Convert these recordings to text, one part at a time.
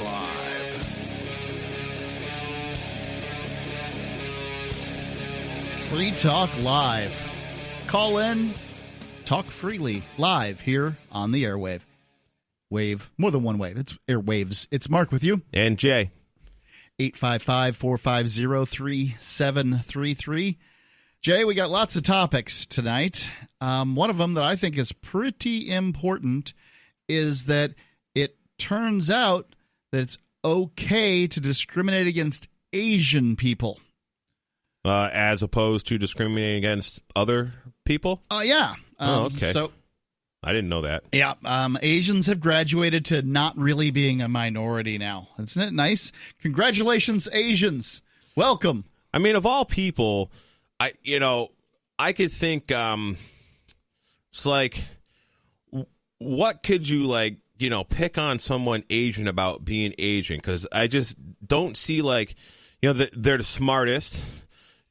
Live. Free Talk Live. Call in, talk freely, live here on the airwave. Wave, more than one wave. It's airwaves. It's Mark with you. And Jay. 855-450-3733. Jay, we got lots of topics tonight. One of them that I think is pretty important is that it turns out that it's okay to discriminate against Asian people. As opposed to discriminating against other people? Yeah. Okay. So I didn't know that. Yeah, Asians have graduated to not really being a minority now. Isn't it nice? Congratulations, Asians. Welcome. I mean, of all people, I could think, it's like, what could you, pick on someone Asian about being Asian? Because I just don't see, they're the smartest.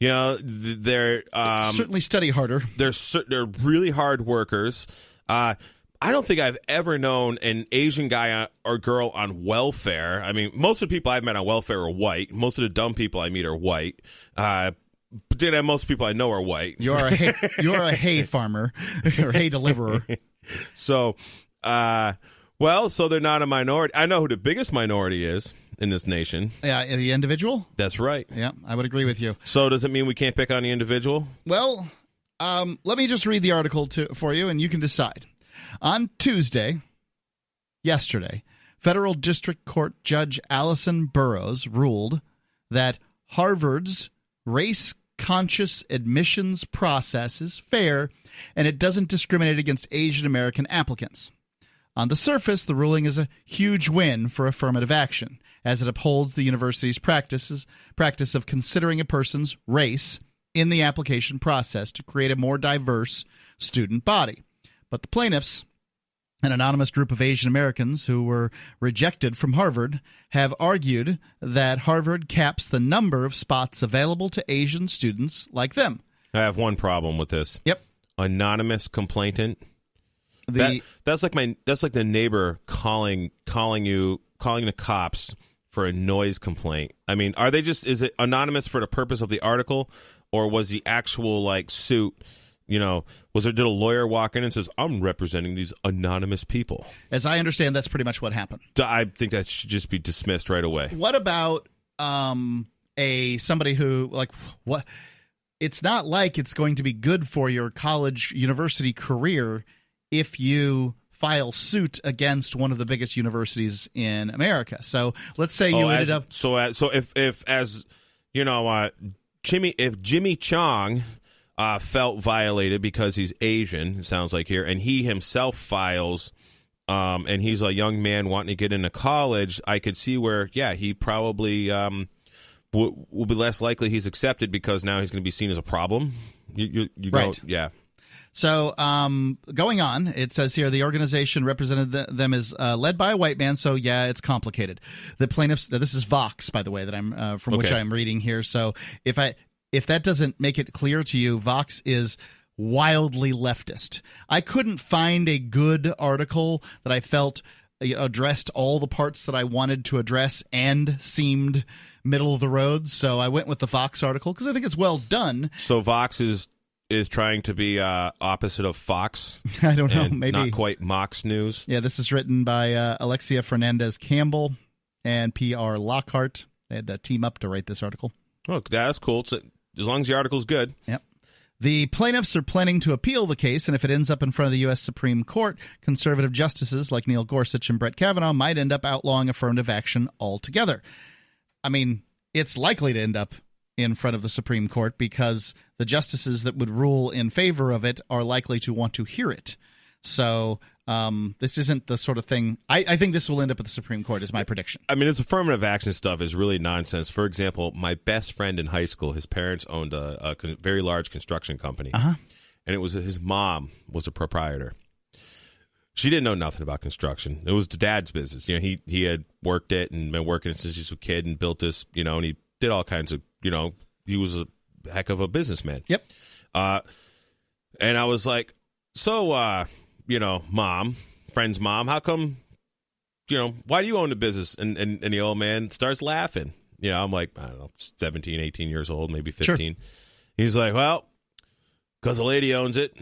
They're certainly study harder. They're really hard workers. I don't think I've ever known an Asian guy or girl on welfare. I mean, most of the people I've met on welfare are white. Most of the dumb people I meet are white. But then most people I know are white. You're a hay farmer or hay deliverer. So, so they're not a minority. I know who the biggest minority is in this nation. Yeah, the individual? That's right. Yeah, I would agree with you. So does it mean we can't pick on the individual? Well, let me just read the article for you, and you can decide. On Tuesday, yesterday, Federal District Court Judge Allison Burroughs ruled that Harvard's race-conscious admissions process is fair, and it doesn't discriminate against Asian American applicants. On the surface, the ruling is a huge win for affirmative action, as it upholds the university's practice of considering a person's race in the application process to create a more diverse student body. But the plaintiffs, an anonymous group of Asian Americans who were rejected from Harvard, have argued that Harvard caps the number of spots available to Asian students like them. I have one problem with this. Yep. Anonymous complainant. That's like the neighbor calling the cops for a noise complaint. I mean, is it anonymous for the purpose of the article, or was the actual suit? Did a lawyer walk in and says, I'm representing these anonymous people? As I understand, that's pretty much what happened. I think that should just be dismissed right away. What about somebody who, what? It's not like it's going to be good for your college university career if you file suit against one of the biggest universities in America. So let's say you ended up. So if Jimmy Chong felt violated because he's Asian, it sounds like here, and he himself files, and he's a young man wanting to get into college, I could see where, he probably will be less likely he's accepted because now he's going to be seen as a problem. You right. Yeah. So going on, it says here the organization represented them is led by a white man. So, it's complicated. The plaintiffs, this is Vox, by the way, that I'm from which I'm reading here. So if that doesn't make it clear to you, Vox is wildly leftist. I couldn't find a good article that I felt addressed all the parts that I wanted to address and seemed middle of the road. So I went with the Vox article because I think it's well done. So Vox is trying to be opposite of Fox. I don't know, maybe not quite Mox News. Yeah, this is written by Alexia Fernandez Campbell and P.R. Lockhart. They had to team up to write this article. Oh, that's cool. So, as long as the article's good. Yep. The plaintiffs are planning to appeal the case, and if it ends up in front of the U.S. Supreme Court, conservative justices like Neil Gorsuch and Brett Kavanaugh might end up outlawing affirmative action altogether. I mean, it's likely to end up in front of the Supreme Court because the justices that would rule in favor of it are likely to want to hear it. So this isn't the sort of thing. I think this will end up at the Supreme Court is my prediction. I mean, this affirmative action stuff is really nonsense. For example, my best friend in high school, his parents owned a very large construction company. Uh-huh. And it was his mom was a proprietor. She didn't know nothing about construction. It was the dad's business. He had worked it and been working it since he was a kid and built this, and he did all kinds of, he was a heck of a businessman. Yep. And I was like, so, mom, friend's mom, how come, why do you own the business? And the old man starts laughing. I'm like, I don't know, 17, 18 years old, maybe 15. Sure. He's like, well, because the lady owns it,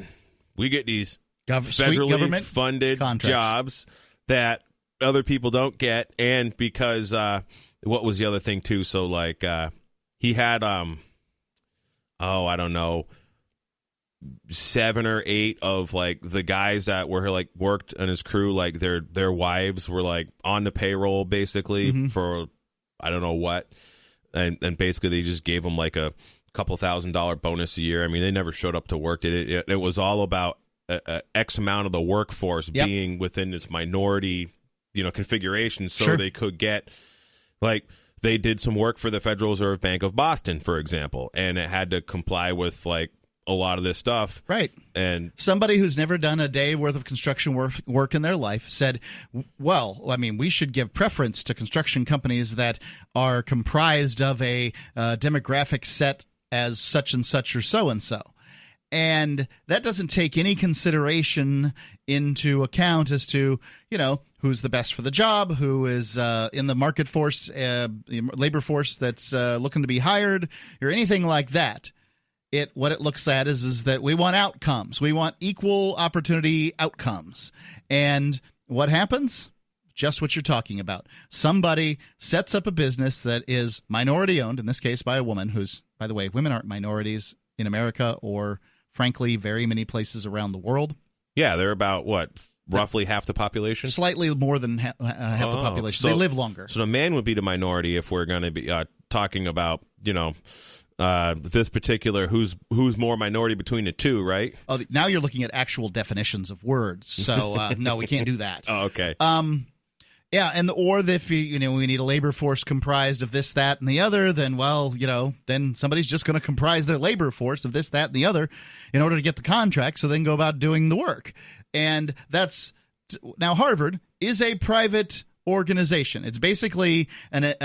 we get these federally funded contracts. Jobs that other people don't get. And because what was the other thing, too? So, like, he had, I don't know, 7 or 8 of like the guys that were like worked on his crew, like their wives were like on the payroll basically for I don't know what, and basically they just gave them like a couple $1,000 bonus a year. I mean, they never showed up to work. It was all about X amount of the workforce being within this minority, configuration, so they could get like. They did some work for the Federal Reserve Bank of Boston, for example, and it had to comply with like a lot of this stuff. Right. And somebody who's never done a day worth of construction work in their life said, well, I mean, we should give preference to construction companies that are comprised of a demographic set as such and such or so and so. And that doesn't take any consideration into account as to, who's the best for the job, who is in the market force, labor force that's looking to be hired, or anything like that. What it looks at is that we want outcomes. We want equal opportunity outcomes. And what happens? Just what you're talking about. Somebody sets up a business that is minority owned, in this case by a woman who's, by the way, women aren't minorities in America or, frankly, very many places around the world. Yeah, they're about, roughly half the population? Slightly more than half the population. They live longer. So the man would be the minority if we're going to be talking about, this particular who's more minority between the two, right? Oh, now you're looking at actual definitions of words. So no, we can't do that. Oh, okay. Yeah, or if we need a labor force comprised of this, that, and the other, then then somebody's just going to comprise their labor force of this, that, and the other in order to get the contract, so they can go about doing the work. And now Harvard is a private organization. It's basically an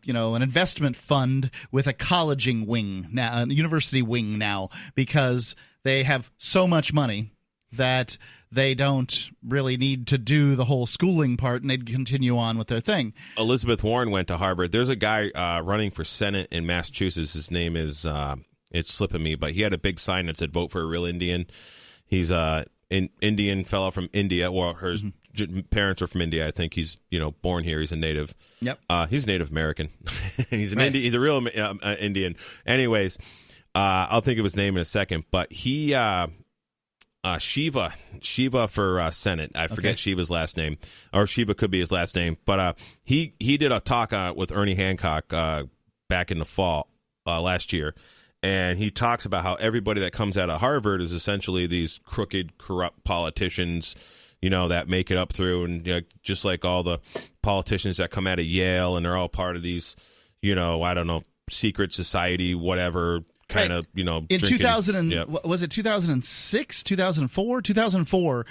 investment fund with a colleging wing now, a university wing now, because they have so much money that they don't really need to do the whole schooling part, and they'd continue on with their thing. Elizabeth Warren went to Harvard. There's a guy running for Senate in Massachusetts. His name is it's slipping me, but he had a big sign that said "Vote for a Real Indian." He's an Indian fellow from India. Well, her parents are from India. I think he's born here. He's a native. Yep. He's Native American. He's an Indian. He's a real Indian. Anyways, I'll think of his name in a second. But he. Shiva for Senate. I forget Shiva's last name, or Shiva could be his last name. But he did a talk with Ernie Hancock back in the fall last year, and he talks about how everybody that comes out of Harvard is essentially these crooked, corrupt politicians, that make it up through, and just like all the politicians that come out of Yale, and they're all part of these, I don't know, secret society, whatever. Kind of, in 2000 was it 2006, 2004? 2004,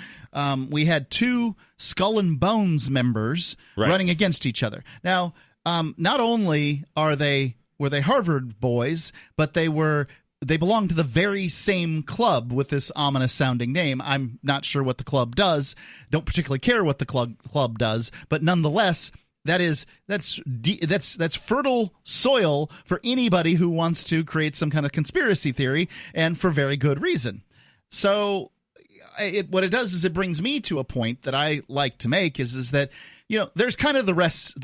we had 2 Skull and Bones members running against each other. Now, not only were they Harvard boys, but they belonged to the very same club with this ominous sounding name. I'm not sure what the club does. Don't particularly care what the club does, but nonetheless, that's fertile soil for anybody who wants to create some kind of conspiracy theory, and for very good reason. So what it does is it brings me to a point that I like to make is that there's kind of the rest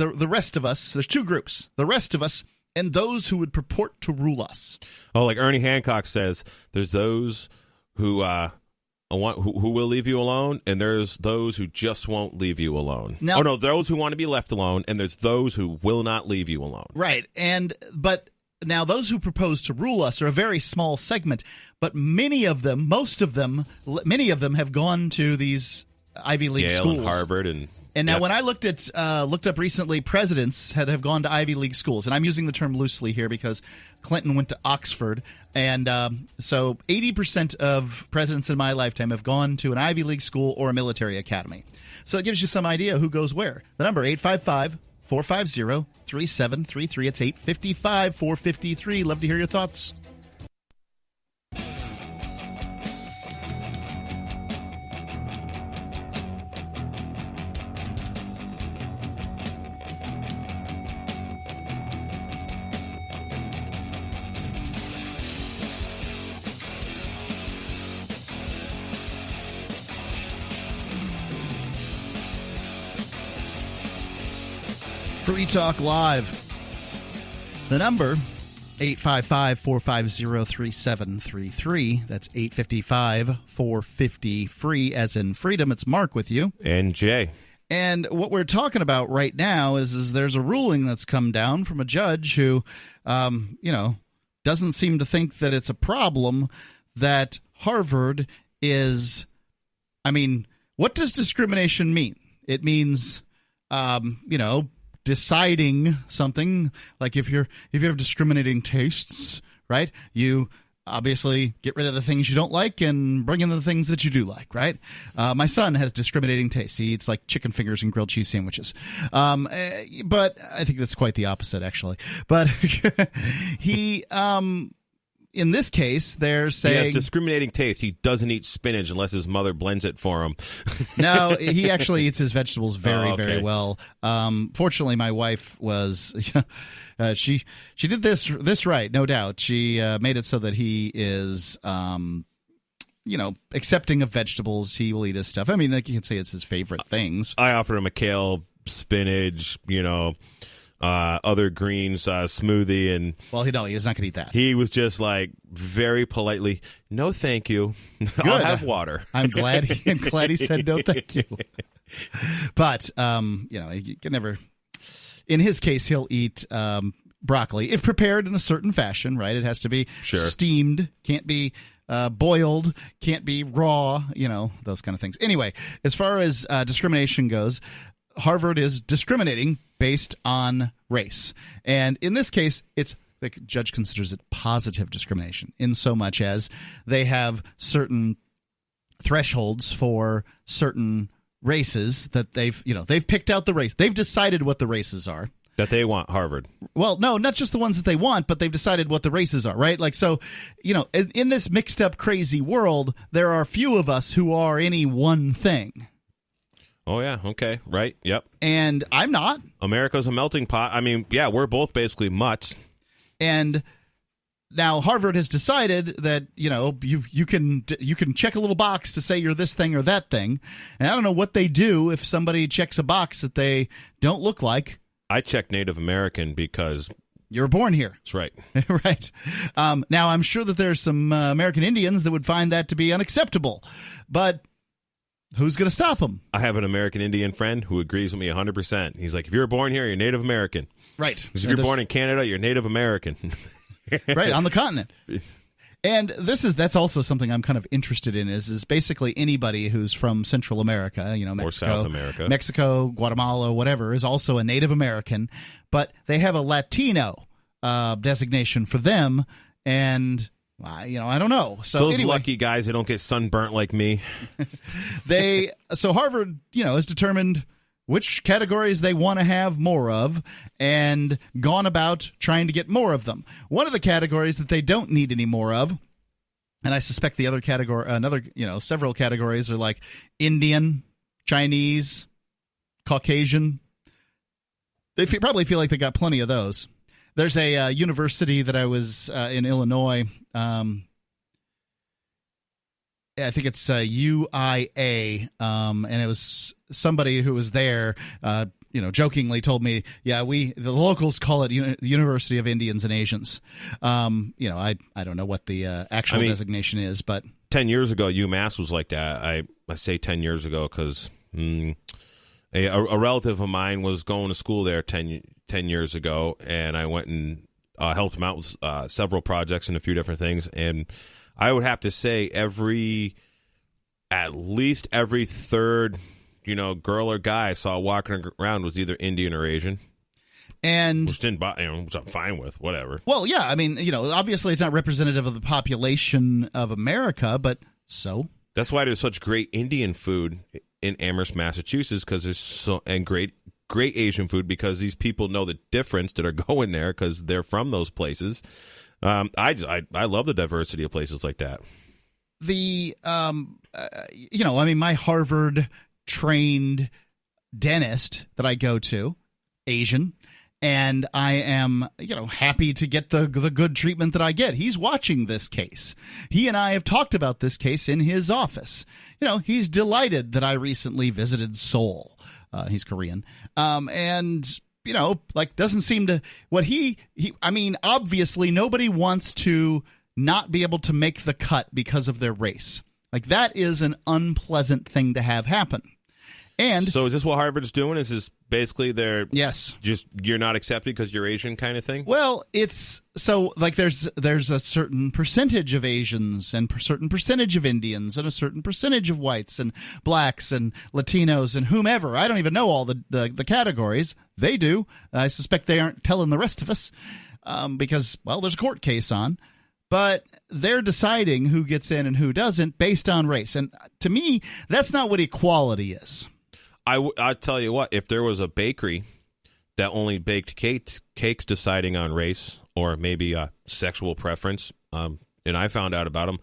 of us. There's 2 groups: the rest of us and those who would purport to rule us. Oh, like Ernie Hancock says, there's those who who will leave you alone, and there's those who just won't leave you alone. Now, those who want to be left alone, and there's those who will not leave you alone. Right, but now those who propose to rule us are a very small segment, but many of them have gone to these Ivy League Yale schools, and Harvard, and now when I looked up recently, presidents have gone to Ivy League schools, and I'm using the term loosely here because Clinton went to Oxford, and so 80% of presidents in my lifetime have gone to an Ivy League school or a military academy. So it gives you some idea who goes where. The number 855-450-3733. It's 855-453. Love to hear your thoughts. Free Talk Live. The number, 855-450-3733. That's 855-450-FREE, as in freedom. It's Mark with you. And Jay. And what we're talking about right now is there's a ruling that's come down from a judge who, doesn't seem to think that it's a problem that Harvard is, what does discrimination mean? It means, deciding something, like if you have discriminating tastes, right? You obviously get rid of the things you don't like and bring in the things that you do like, right? My son has discriminating tastes. He eats like chicken fingers and grilled cheese sandwiches. But I think that's quite the opposite, actually. But he, in this case, they're saying he has discriminating taste. He doesn't eat spinach unless his mother blends it for him. No, he actually eats his vegetables very well. Fortunately, my wife was, she did this right, no doubt. She made it so that he is, accepting of vegetables. He will eat his stuff. You can say it's his favorite things. I offered him a kale, spinach, other greens smoothie, and he's not going to eat that. He was just like very politely, "No, thank you. I'll have water." I'm glad he said no, thank you. But you can never. In his case, he'll eat broccoli if prepared in a certain fashion. Right? It has to be steamed. Can't be boiled. Can't be raw. Those kind of things. Anyway, as far as discrimination goes, Harvard is discriminating based on race. And in this case, the judge considers it positive discrimination in so much as they have certain thresholds for certain races that they've picked out the race. They've decided what the races are. That they want Harvard. Well, no, not just the ones that they want, but they've decided what the races are, right? Like, so, in this mixed up, crazy world, there are few of us who are any one thing. Oh, yeah. Okay. Right. Yep. And I'm not. America's a melting pot. We're both basically mutts. And now Harvard has decided that, you can check a little box to say you're this thing or that thing. And I don't know what they do if somebody checks a box that they don't look like. I check Native American because you were born here. That's right. Right. Now, I'm sure that there's some American Indians that would find that to be unacceptable. But who's going to stop them? I have an American Indian friend who agrees with me 100%. He's like, if you're born here, you're Native American. Right. Because if you're born in Canada, you're Native American. Right, on the continent. And that's also something I'm kind of interested in is basically anybody who's from Central America, Mexico, or South America. Mexico, Guatemala, whatever, is also a Native American. But they have a Latino designation for them, and I don't know. So those anyway, lucky guys who don't get sunburnt like me. So Harvard, has determined which categories they want to have more of and gone about trying to get more of them. One of the categories that they don't need any more of, and I suspect the other category, several categories are like Indian, Chinese, Caucasian. They probably feel like they got plenty of those. There's a university that I was in Illinois. I think it's UIA, and it was somebody who was there, jokingly told me, the locals call it University of Indians and Asians. I don't know what the actual designation is, but 10 years ago, UMass was like that. I say 10 years ago because a relative of mine was going to school there 10 years ago, and I went and helped him out with several projects and a few different things, and I would have to say at least every third, girl or guy I saw walking around was either Indian or Asian. And which didn't, which I'm fine with, whatever. Well, yeah, obviously it's not representative of the population of America, but so. That's why there's such great Indian food in Amherst, Massachusetts, because there's great Asian food because these people know the difference that are going there because they're from those places. I love the diversity of places like that. My Harvard trained dentist that I go to, Asian, and I am, happy to get the good treatment that I get. He's watching this case. He and I have talked about this case in his office. He's delighted that I recently visited Seoul. He's Korean. And doesn't seem to what he I mean, obviously nobody wants to not be able to make the cut because of their race. Like, that is an unpleasant thing to have happen. And so is this what Harvard's doing? Is this basically their just you're not accepted because you're Asian kind of thing? Well, it's so like there's a certain percentage of Asians and a certain percentage of Indians and a certain percentage of whites and blacks and Latinos and whomever. I don't even know all the categories. They do. I suspect they aren't telling the rest of us because, well, there's a court case on. But they're deciding who gets in and who doesn't based on race. And to me, that's not what equality is. I'll tell you what, if there was a bakery that only baked cakes deciding on race or maybe sexual preference, and I found out about them,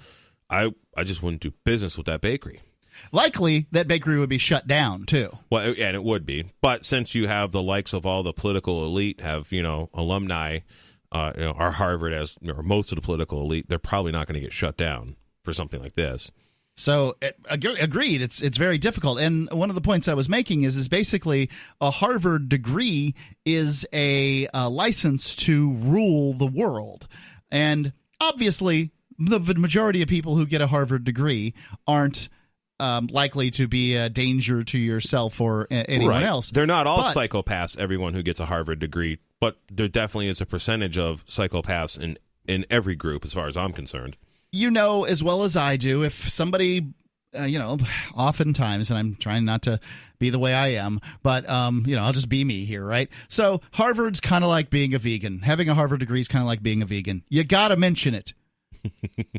I just wouldn't do business with that bakery. Likely, that bakery would be shut down, too. Well, and it would be. But since you have the likes of all the political elite have, alumni, our Harvard as or most of the political elite, they're probably not going to get shut down for something like this. So agreed. It's very difficult. And one of the points I was making is basically a Harvard degree is a license to rule the world. And obviously, the majority of people who get a Harvard degree aren't likely to be a danger to yourself or anyone else. They're not all psychopaths, everyone who gets a Harvard degree, but there definitely is a percentage of psychopaths in every group as far as I'm concerned. You know as well as I do, if somebody, oftentimes, and I'm trying not to be the way I am, but, I'll just be me here, right? So Harvard's kind of like being a vegan. Having a Harvard degree is kind of like being a vegan. You got to mention it.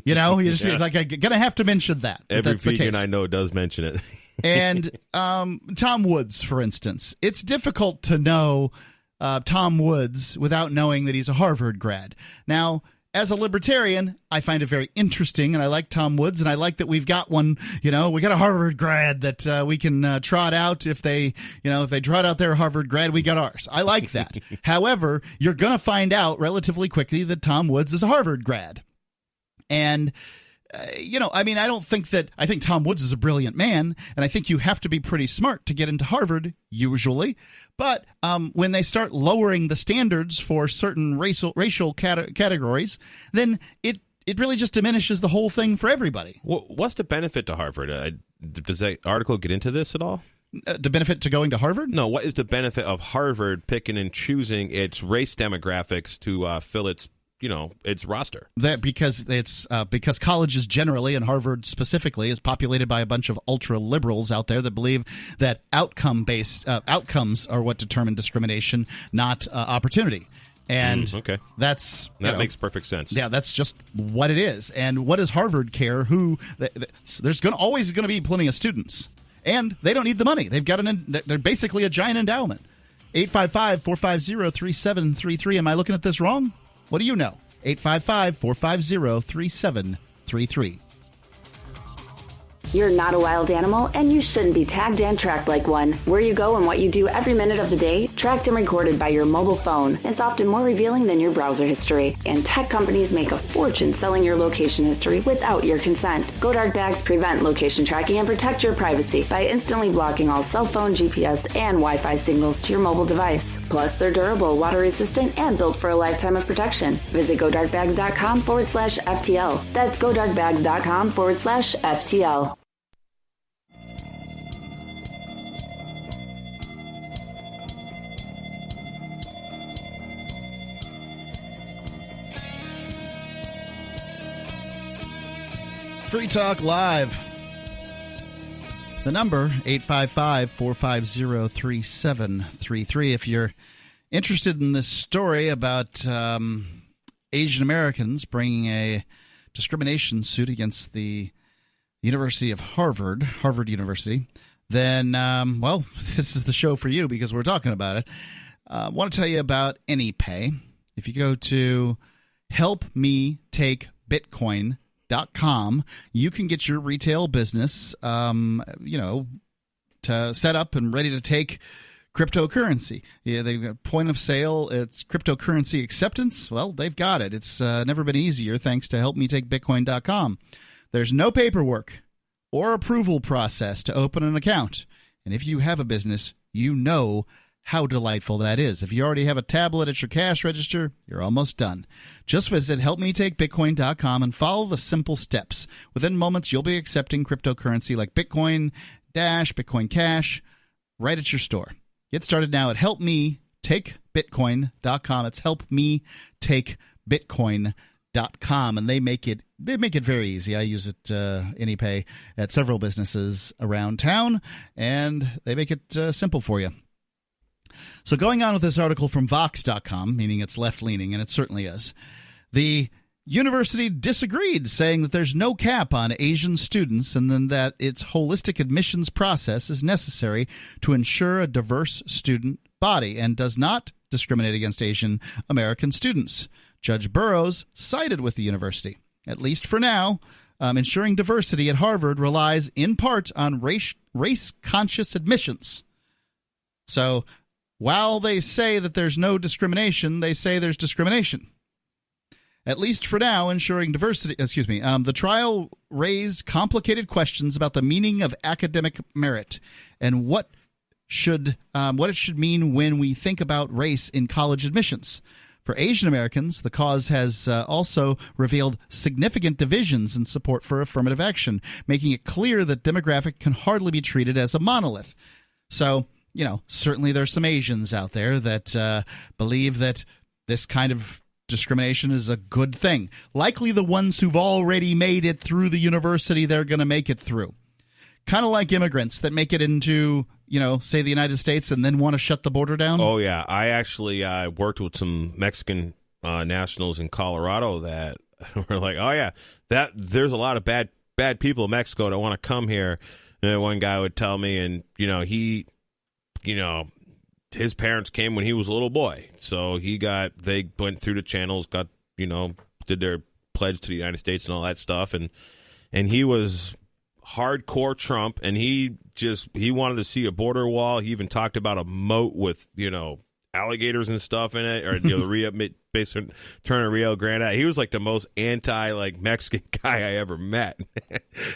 You just like I'm going to have to mention that. Every vegan I know does mention it. And Tom Woods, for instance, it's difficult to know Tom Woods without knowing that he's a Harvard grad. Now, as a libertarian, I find it very interesting, and I like Tom Woods, and I like that we've got one, we got a Harvard grad that we can trot out. If they trot out their Harvard grad, we got ours. I like that. However, you're going to find out relatively quickly that Tom Woods is a Harvard grad. And I think Tom Woods is a brilliant man, and I think you have to be pretty smart to get into Harvard, usually. But when they start lowering the standards for certain racial categories, then it really just diminishes the whole thing for everybody. What's the benefit to Harvard? Does that article get into this at all? The benefit to going to Harvard? No, what is the benefit of Harvard picking and choosing its race demographics to fill its roster? That because colleges generally, and Harvard specifically, is populated by a bunch of ultra liberals out there that believe that outcomes are what determine discrimination, not opportunity. And that makes perfect sense. Yeah, that's just what it is. And what does Harvard care? There's always going to be plenty of students, and they don't need the money. They're basically a giant endowment. 855-450-3733. Am I looking at this wrong? What do you know? 855-450-3733. You're not a wild animal, and you shouldn't be tagged and tracked like one. Where you go and what you do every minute of the day, tracked and recorded by your mobile phone, is often more revealing than your browser history. And tech companies make a fortune selling your location history without your consent. GoDark bags prevent location tracking and protect your privacy by instantly blocking all cell phone, GPS, and Wi-Fi signals to your mobile device. Plus, they're durable, water-resistant, and built for a lifetime of protection. Visit GoDarkbags.com/FTL. That's GoDarkbags.com/FTL. Free Talk Live. The number, 855-450-3733. If you're interested in this story about Asian Americans bringing a discrimination suit against the University of Harvard University, then, this is the show for you because we're talking about it. I want to tell you about AnyPay. If you go to helpmetakebitcoin.com, you can get your retail business, to set up and ready to take cryptocurrency. Yeah, they've got point of sale. It's cryptocurrency acceptance. Well, they've got it. It's never been easier thanks to helpmetakebitcoin.com. There's no paperwork or approval process to open an account. And if you have a business, you know how delightful that is. If you already have a tablet at your cash register, you're almost done. Just visit helpmetakebitcoin.com and follow the simple steps. Within moments, you'll be accepting cryptocurrency like Bitcoin Dash, Bitcoin Cash, right at your store. Get started now at helpmetakebitcoin.com. It's helpmetakebitcoin.com, and they make it very easy. I use it AnyPay at several businesses around town, and they make it simple for you. So going on with this article from Vox.com, meaning it's left-leaning, and it certainly is, the university disagreed, saying that there's no cap on Asian students and then that its holistic admissions process is necessary to ensure a diverse student body and does not discriminate against Asian American students. Judge Burroughs sided with the university. At least for now, ensuring diversity at Harvard relies in part on race-conscious admissions. So while they say that there's no discrimination, they say there's discrimination. At least for now, ensuring diversity. The trial raised complicated questions about the meaning of academic merit and what it should mean when we think about race in college admissions. For Asian Americans, the cause has also revealed significant divisions in support for affirmative action, making it clear that demographic can hardly be treated as a monolith. So, certainly there's some Asians out there that believe that this kind of discrimination is a good thing. Likely the ones who've already made it through the university they're going to make it through. Kind of like immigrants that make it into, say the United States and then want to shut the border down. Oh, yeah. I actually worked with some Mexican nationals in Colorado that were like, oh, yeah, there's a lot of bad people in Mexico that want to come here. And one guy would tell me, and, his parents came when he was a little boy. So they went through the channels, did their pledge to the United States and all that stuff. And he was hardcore Trump, and he wanted to see a border wall. He even talked about a moat with, alligators and stuff in it, or the basically turn of Rio Grande. He was like the most Mexican guy I ever met.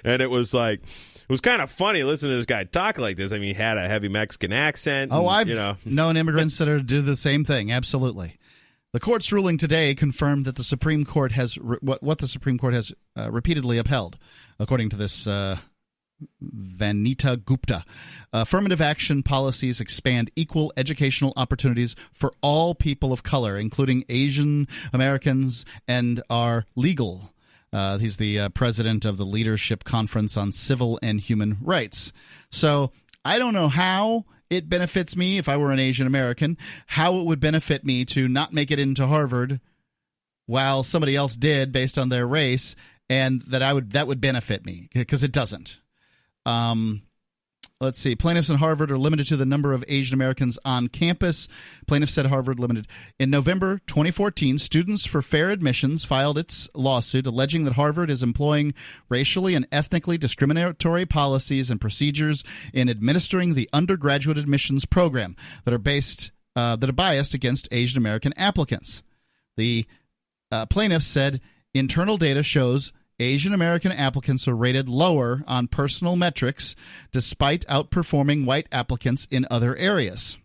And it was like, it was kind of funny listening to this guy talk like this. I mean, he had a heavy Mexican accent. Oh, I've known immigrants that do the same thing. Absolutely. The court's ruling today confirmed that the Supreme Court has what the Supreme Court has repeatedly upheld, according to this Vanita Gupta. Affirmative action policies expand equal educational opportunities for all people of color, including Asian Americans, and are legal. He's the president of the Leadership Conference on Civil and Human Rights. So I don't know how it benefits me if I were an Asian American, how it would benefit me to not make it into Harvard while somebody else did based on their race, and that would benefit me, because it doesn't. Let's see. Plaintiffs in Harvard are limited to the number of Asian Americans on campus. Plaintiffs said Harvard limited. In November 2014, Students for Fair Admissions filed its lawsuit alleging that Harvard is employing racially and ethnically discriminatory policies and procedures in administering the undergraduate admissions program that are biased against Asian American applicants. The plaintiffs said internal data shows Asian American applicants are rated lower on personal metrics despite outperforming white applicants in other areas.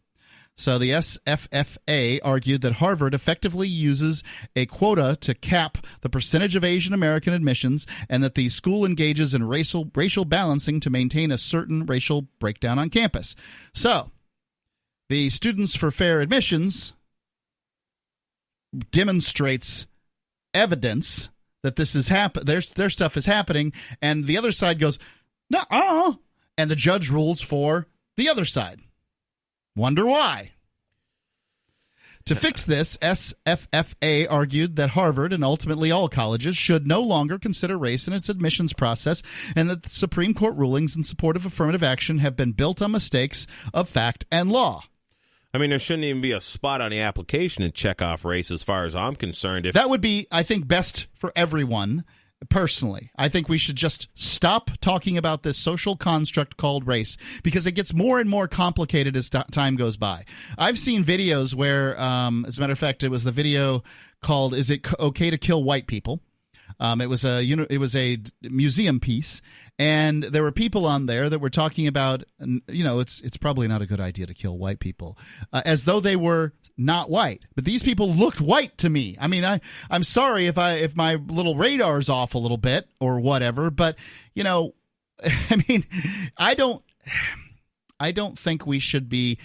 So the SFFA argued that Harvard effectively uses a quota to cap the percentage of Asian American admissions, and that the school engages in racial balancing to maintain a certain racial breakdown on campus. So the Students for Fair Admissions demonstrates evidence that this is their stuff is happening, and the other side goes, "Nuh-uh," and the judge rules for the other side. Wonder why? To fix this, SFFA argued that Harvard and ultimately all colleges should no longer consider race in its admissions process, and that the Supreme Court rulings in support of affirmative action have been built on mistakes of fact and law. I mean, there shouldn't even be a spot on the application to check off race, as far as I'm concerned. That would be, I think, best for everyone, personally. I think we should just stop talking about this social construct called race, because it gets more and more complicated as time goes by. I've seen videos where, as a matter of fact, it was the video called "Is It Okay to Kill White People?" It was a museum piece, and there were people on there that were talking about, it's probably not a good idea to kill white people, as though they were not white. But these people looked white to me. I mean, I'm sorry if my little radar's off a little bit or whatever, but I mean, I don't think we should be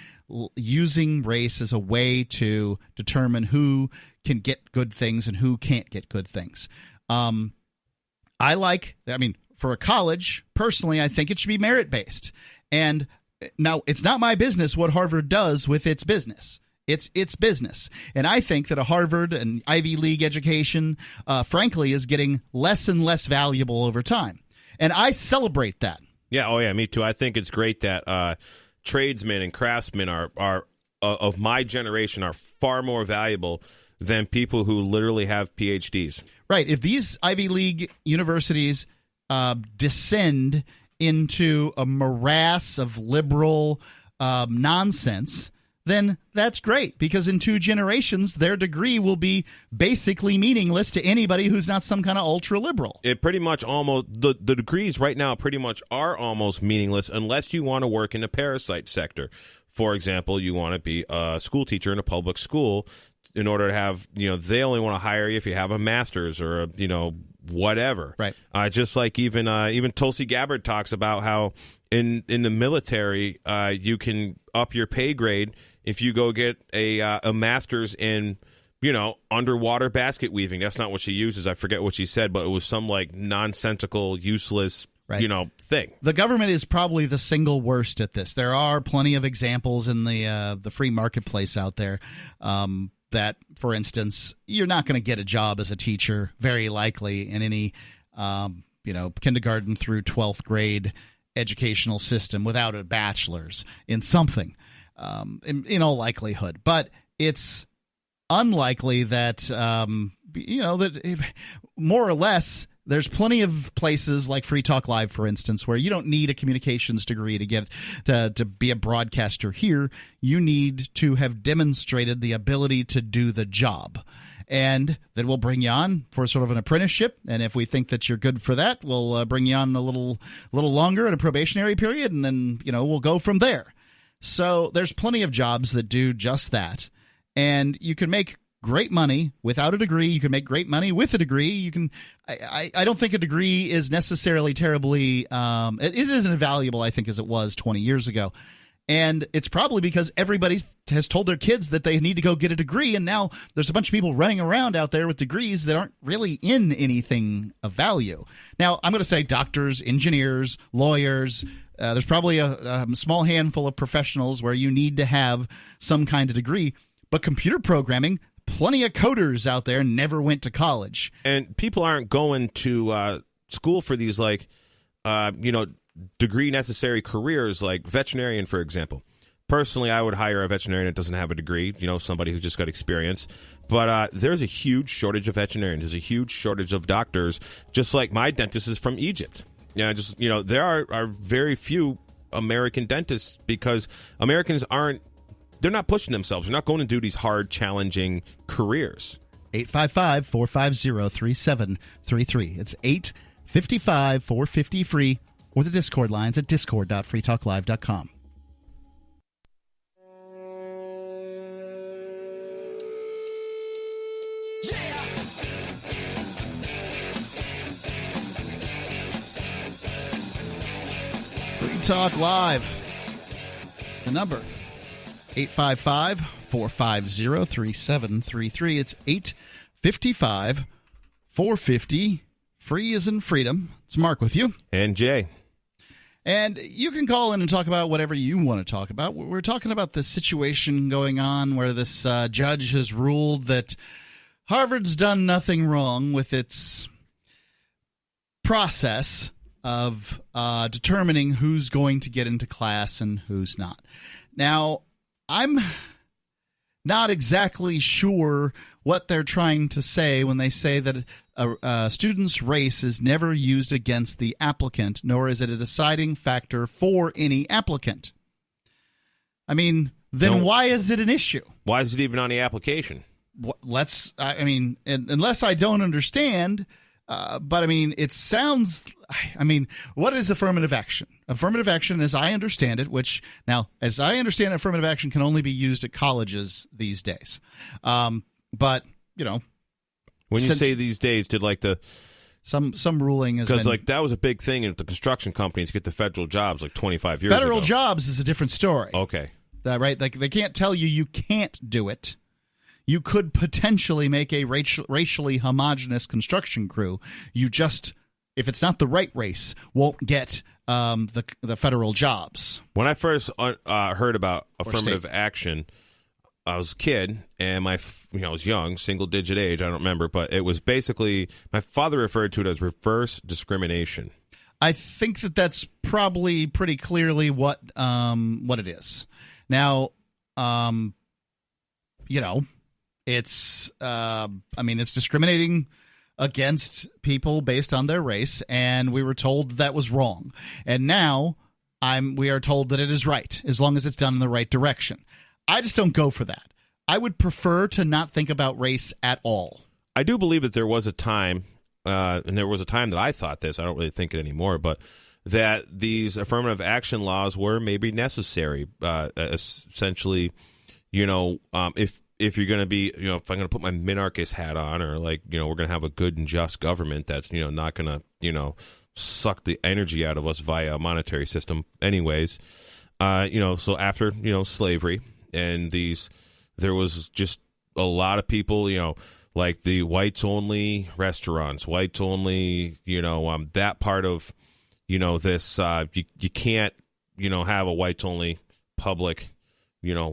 using race as a way to determine who can get good things and who can't get good things. For a college, personally, I think it should be merit-based. And now, it's not my business what Harvard does with its business. It's its business. And I think that a Harvard and Ivy League education, frankly, is getting less and less valuable over time. And I celebrate that. Yeah, oh yeah, me too. I think it's great that tradesmen and craftsmen are of my generation are far more valuable than people who literally have PhDs. Right. If these Ivy League universities descend into a morass of liberal nonsense, then that's great, because in 2 generations, their degree will be basically meaningless to anybody who's not some kind of ultra-liberal. It pretty much almost, the degrees right now pretty much are almost meaningless unless you want to work in the parasite sector. For example, you want to be a school teacher in a public school in order to have, they only want to hire you if you have a master's or a, whatever. Right. Just like even Tulsi Gabbard talks about how in the military, you can up your pay grade if you go get a master's in, underwater basket weaving. That's not what she uses. I forget what she said, but it was some nonsensical, useless, thing. The government is probably the single worst at this. There are plenty of examples in the free marketplace out there that, for instance, you're not going to get a job as a teacher, very likely, in any, kindergarten through 12th grade educational system without a bachelor's in something, in all likelihood. But it's unlikely that, that more or less, there's plenty of places like Free Talk Live, for instance, where you don't need a communications degree to get to be a broadcaster here. You need to have demonstrated the ability to do the job. And then we'll bring you on for sort of an apprenticeship. And if we think that you're good for that, we'll bring you on a little longer in a probationary period, and then, we'll go from there. So there's plenty of jobs that do just that. And you can make great money without a degree. You can make great money with a degree. You can. I don't think a degree is necessarily terribly. It isn't as valuable, I think, as it was 20 years ago. And it's probably because everybody has told their kids that they need to go get a degree, and now there's a bunch of people running around out there with degrees that aren't really in anything of value. Now, I'm going to say doctors, engineers, lawyers. There's probably a small handful of professionals where you need to have some kind of degree. But computer programming, plenty of coders out there never went to college. And people aren't going to school for these, degree necessary careers like veterinarian, for example. Personally, I would hire a veterinarian that doesn't have a degree, somebody who just got experience. But there's a huge shortage of veterinarians. There's a huge shortage of doctors, just like my dentist is from Egypt. There are very few American dentists because Americans they're not pushing themselves. They're not going to do these hard, challenging careers. 855-450-3733. It's 855-450-FREE. Or the Discord lines at discord.freetalklive.com. Free Talk Live. The number, 855-450-3733. It's 855-450-FREE as in freedom. It's Mark with you. And Jay. And you can call in and talk about whatever you want to talk about. We're talking about the situation going on where this judge has ruled that Harvard's done nothing wrong with its process of determining who's going to get into class and who's not. Now, I'm not exactly sure what they're trying to say when they say that a student's race is never used against the applicant, nor is it a deciding factor for any applicant. I mean, then why is it an issue? Why is it even on the application? Unless I don't understand, But, I mean, it sounds – I mean, what is affirmative action? Affirmative action, as I understand it, which now, as I understand it, affirmative action can only be used at colleges these days. But, you know. When you say these days, did like the – Some ruling has been – because, like, that was a big thing at the construction companies get the federal jobs like 25 years ago. Federal jobs is a different story. Okay. Right? Like, they can't tell you can't do it. You could potentially make a racially homogenous construction crew. You just, if it's not the right race, won't get the federal jobs. When I first heard about affirmative action, I was a kid, and I was young, single-digit age, I don't remember, but it was basically, my father referred to it as reverse discrimination. I think that's probably pretty clearly what it is. Now, it's it's discriminating against people based on their race, and we were told that was wrong. And now we are told that it is right, as long as it's done in the right direction. I just don't go for that. I would prefer to not think about race at all. I do believe that there was a time, and there was a time that I thought this, I don't really think it anymore, but that these affirmative action laws were maybe necessary. Essentially, if you're going to be, if I'm going to put my minarchist hat on, or like, we're going to have a good and just government that's, not going to, suck the energy out of us via a monetary system anyways. So after, slavery and there was just a lot of people, like the whites only restaurants, whites only, that part of, this, you can't, have a whites only public,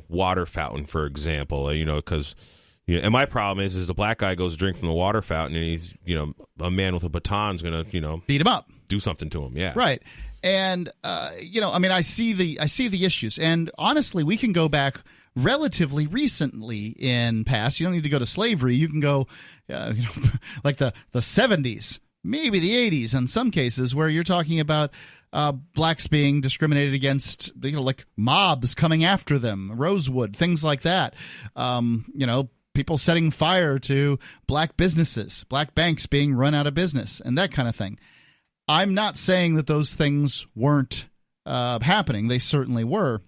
water fountain, for example, because, and my problem is the black guy goes to drink from the water fountain, and he's, a man with a baton's going to, beat him up, do something to him. Yeah. Right. And, I see the issues, and honestly, we can go back relatively recently in past. You don't need to go to slavery. You can go, like the 70s, maybe the 80s in some cases, where you're talking about blacks being discriminated against, like mobs coming after them, Rosewood, things like that. People setting fire to black businesses, black banks being run out of business, and that kind of thing. I'm not saying that those things weren't happening. They certainly were.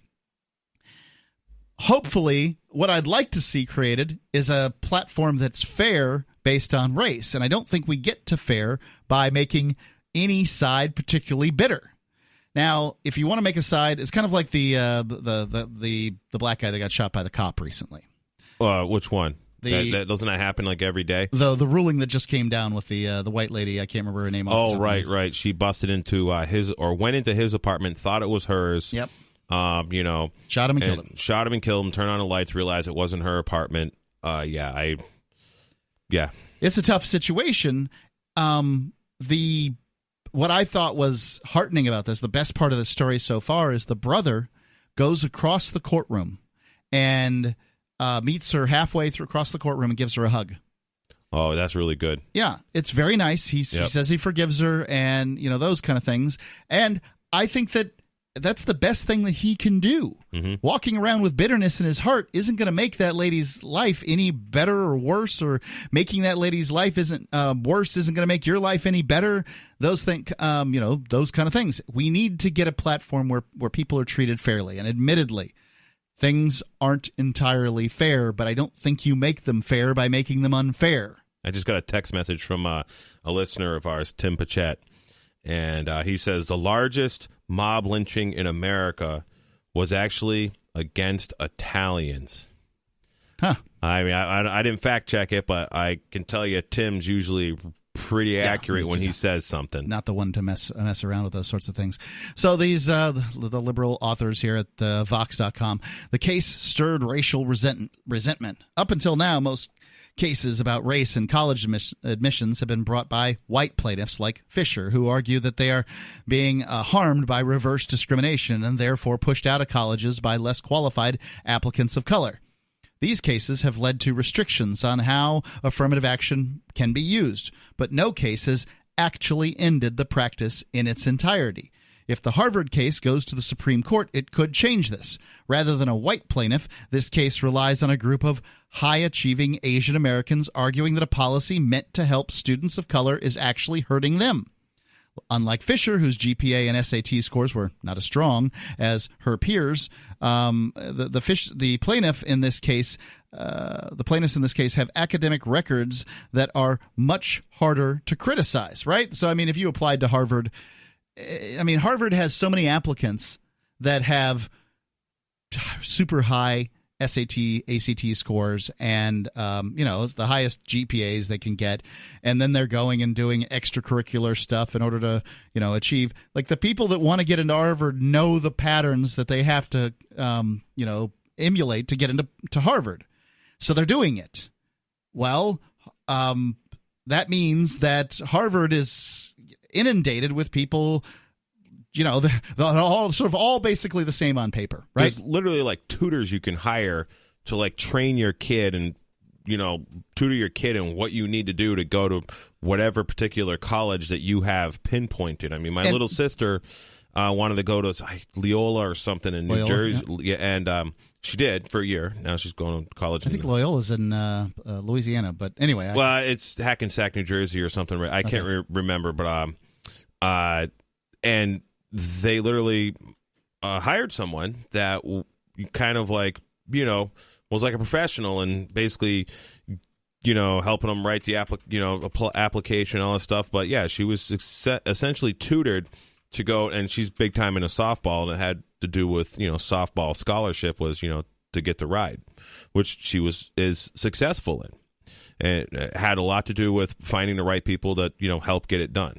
Hopefully, what I'd like to see created is a platform that's fair based on race, and I don't think we get to fair by making any side particularly bitter. Now, if you want to make a side, it's kind of like the black guy that got shot by the cop recently. Which one? That doesn't that happen like every day? The ruling that just came down with the white lady, I can't remember her name. Oh, right. She busted into went into his apartment, thought it was hers. Yep. Shot him and killed him. Shot him and killed him. Turned on the lights, realized it wasn't her apartment. Yeah. It's a tough situation. What I thought was heartening about this, the best part of the story so far, is the brother goes across the courtroom and meets her halfway across the courtroom and gives her a hug. Oh, that's really good. Yeah, it's very nice. He says he forgives her, and those kind of things. And I think that's the best thing that he can do. Mm-hmm. Walking around with bitterness in his heart isn't going to make that lady's life any better or worse, or making that lady's life isn't worse isn't going to make your life any better. Those things, those kind of things. We need to get a platform where people are treated fairly. And admittedly, things aren't entirely fair, but I don't think you make them fair by making them unfair. I just got a text message from a listener of ours, Tim Pachette, and he says the largest mob lynching in America was actually against Italians. Huh. I mean, I didn't fact check it, but I can tell you Tim's usually pretty accurate when he says something. Not the one to mess around with those sorts of things. So these the liberal authors here at Vox.com, the case stirred racial resentment. Up until now, most cases about race and college admissions have been brought by white plaintiffs like Fisher, who argue that they are being harmed by reverse discrimination and therefore pushed out of colleges by less qualified applicants of color. These cases have led to restrictions on how affirmative action can be used, but no case has actually ended the practice in its entirety. If the Harvard case goes to the Supreme Court, it could change this. Rather than a white plaintiff, this case relies on a group of high-achieving Asian Americans arguing that a policy meant to help students of color is actually hurting them. Unlike Fisher, whose GPA and SAT scores were not as strong as her peers, the plaintiffs in this case have academic records that are much harder to criticize, right? So, I mean, if you applied to Harvard, Harvard has so many applicants that have super high SAT, ACT scores, and it's the highest GPAs they can get, and then they're going and doing extracurricular stuff in order to achieve. Like, the people that want to get into Harvard know the patterns that they have to emulate to get into Harvard, so they're doing it. Well, that means that Harvard is inundated with people. They're all basically the same on paper, right? There's literally like tutors you can hire to like train your kid and, tutor your kid in what you need to do to go to whatever particular college that you have pinpointed. I mean, my little sister wanted to go to Loyola or something in New Jersey, and she did for a year. Now she's going to college. I think Loyola's in Louisiana, but anyway. It's Hackensack, New Jersey or something. I can't remember, but and they literally hired someone that kind of like, was like a professional and basically, helping them write the application, all this stuff. But yeah, she was essentially tutored to go, and she's big time into softball, and it had to do with, softball scholarship was, to get the ride, which she is successful in. And it had a lot to do with finding the right people that, help get it done.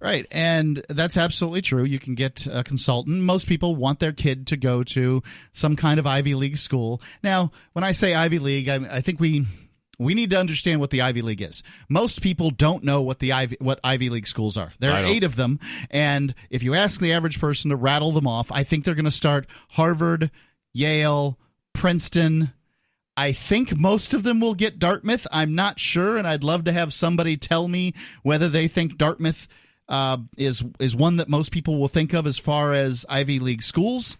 Right, and that's absolutely true. You can get a consultant. Most people want their kid to go to some kind of Ivy League school. Now, when I say Ivy League, I think we need to understand what the Ivy League is. Most people don't know what Ivy League schools are. There are 8 of them, and if you ask the average person to rattle them off, I think they're going to start Harvard, Yale, Princeton. I think most of them will get Dartmouth. I'm not sure, and I'd love to have somebody tell me whether they think Dartmouth is one that most people will think of as far as Ivy League schools.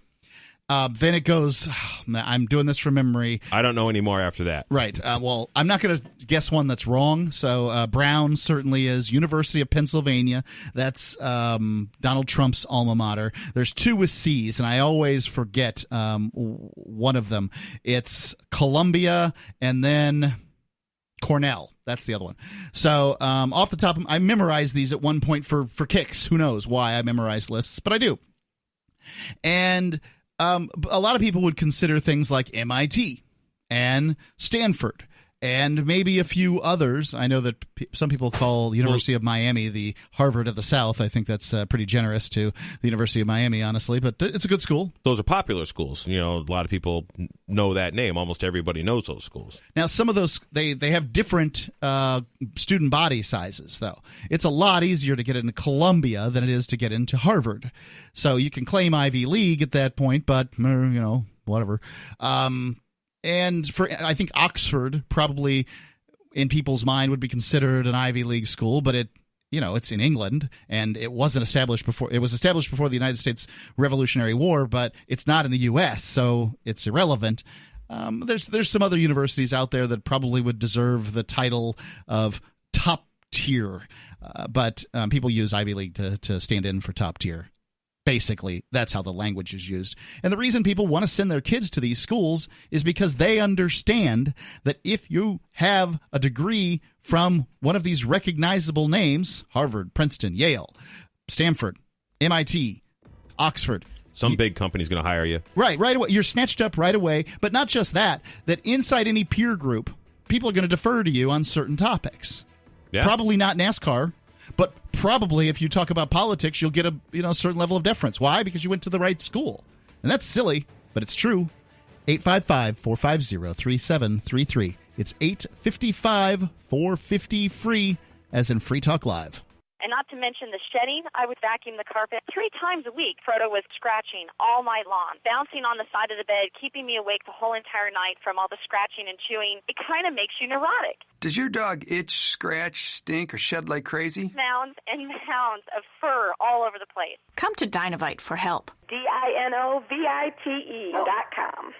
Then it goes, I'm doing this from memory. I don't know anymore after that. Right. Well, I'm not going to guess one that's wrong. So Brown certainly is. University of Pennsylvania. That's Donald Trump's alma mater. There's 2 with C's, and I always forget one of them. It's Columbia and then Cornell. That's the other one. So off the top, I memorized these at one point for kicks. Who knows why I memorize lists, but I do. And a lot of people would consider things like MIT and Stanford and maybe a few others. I know that some people call the University of Miami the Harvard of the South. I think that's pretty generous to the University of Miami, honestly, but it's a good school. Those are popular schools. A lot of people know that name. Almost everybody knows those schools. Now, some of those, they have different student body sizes, though. It's a lot easier to get into Columbia than it is to get into Harvard. So you can claim Ivy League at that point, but, whatever. And I think Oxford probably in people's mind would be considered an Ivy League school, but it's in England, and it wasn't established before. It was established before the United States Revolutionary War, but it's not in the U.S., so it's irrelevant. There's some other universities out there that probably would deserve the title of top tier, but people use Ivy League to stand in for top tier. Basically, that's how the language is used. And the reason people want to send their kids to these schools is because they understand that if you have a degree from one of these recognizable names, Harvard, Princeton, Yale, Stanford, MIT, Oxford, some big company's going to hire you. Right away. You're snatched up right away. But not just that inside any peer group, people are going to defer to you on certain topics. Yeah. Probably not NASCAR. But probably if you talk about politics, you'll get a certain level of deference. Why? Because you went to the right school. And that's silly, but it's true. 855-450-3733. It's 855-450-FREE, as in Free Talk Live. And not to mention the shedding. I would vacuum the carpet 3 times a week. Frodo was scratching all night long, bouncing on the side of the bed, keeping me awake the whole entire night from all the scratching and chewing. It kind of makes you neurotic. Does your dog itch, scratch, stink, or shed like crazy? Mounds and mounds of fur all over the place. Come to Dinovite for help. DINOVITE.com.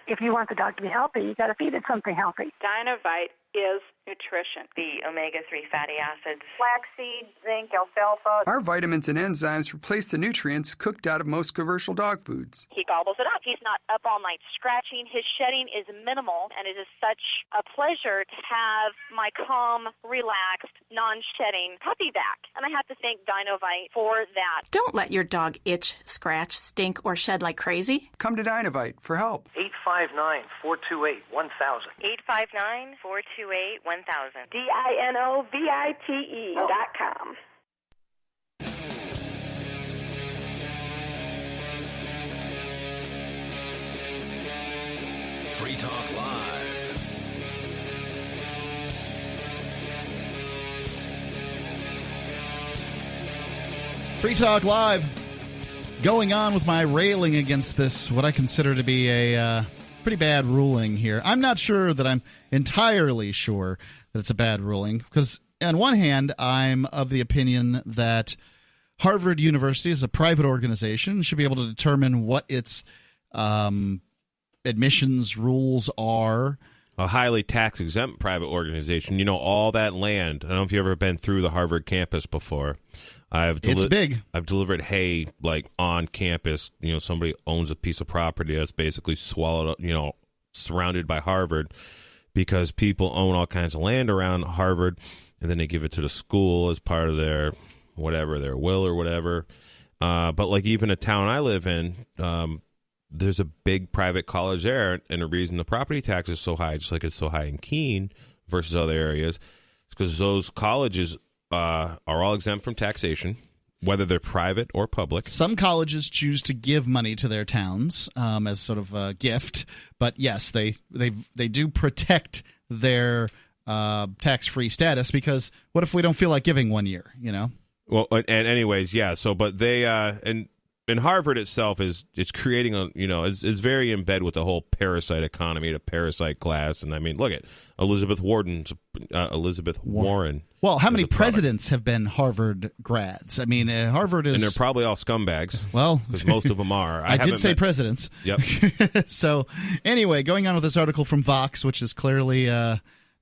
If you want the dog to be healthy, you got to feed it something healthy. Dinovite is nutrition. The omega-3 fatty acids. Flaxseed, zinc, alfalfa. Our vitamins and enzymes replace the nutrients cooked out of most commercial dog foods. He gobbles it up. He's not up all night scratching. His shedding is minimal, and it is such a pleasure to have my calm, relaxed, non-shedding puppy back. And I have to thank Dinovite for that. Don't let your dog itch, scratch, stink, or shed like crazy. Come to Dinovite for help. 859-428-1000. 859-428-1000. DINOVITE.com. Free Talk Live. Free Talk Live. Going on with my railing against this, what I consider to be a pretty bad ruling here. I'm not sure that I'm entirely sure that it's a bad ruling, because on one hand, I'm of the opinion that Harvard University is a private organization, should be able to determine what its admissions rules are. A highly tax-exempt private organization. You know, all that land. I don't know if you've ever been through the Harvard campus before. It's big. I've delivered hay, like, on campus. You know, somebody owns a piece of property that's basically swallowed up, you know, surrounded by Harvard, because people own all kinds of land around Harvard, and then they give it to the school as part of their whatever, their will or whatever. But, like, even a town I live in, there's a big private college there, and the reason the property tax is so high, just like it's so high in Keene versus other areas, is because those colleges are all exempt from taxation, whether they're private or public. Some colleges choose to give money to their towns as sort of a gift, but yes, they do protect their tax-free status, because what if we don't feel like giving one year, you know? Well, and anyways, yeah. So, but they and Harvard itself is creating is very in bed with the whole parasite economy, the parasite class, and I mean, look at Elizabeth Warren. Well, how many presidents have been Harvard grads? I mean, Harvard is, and they're probably all scumbags. Well, because most of them are. I did say presidents. Yep. So anyway, going on with this article from Vox, which is clearly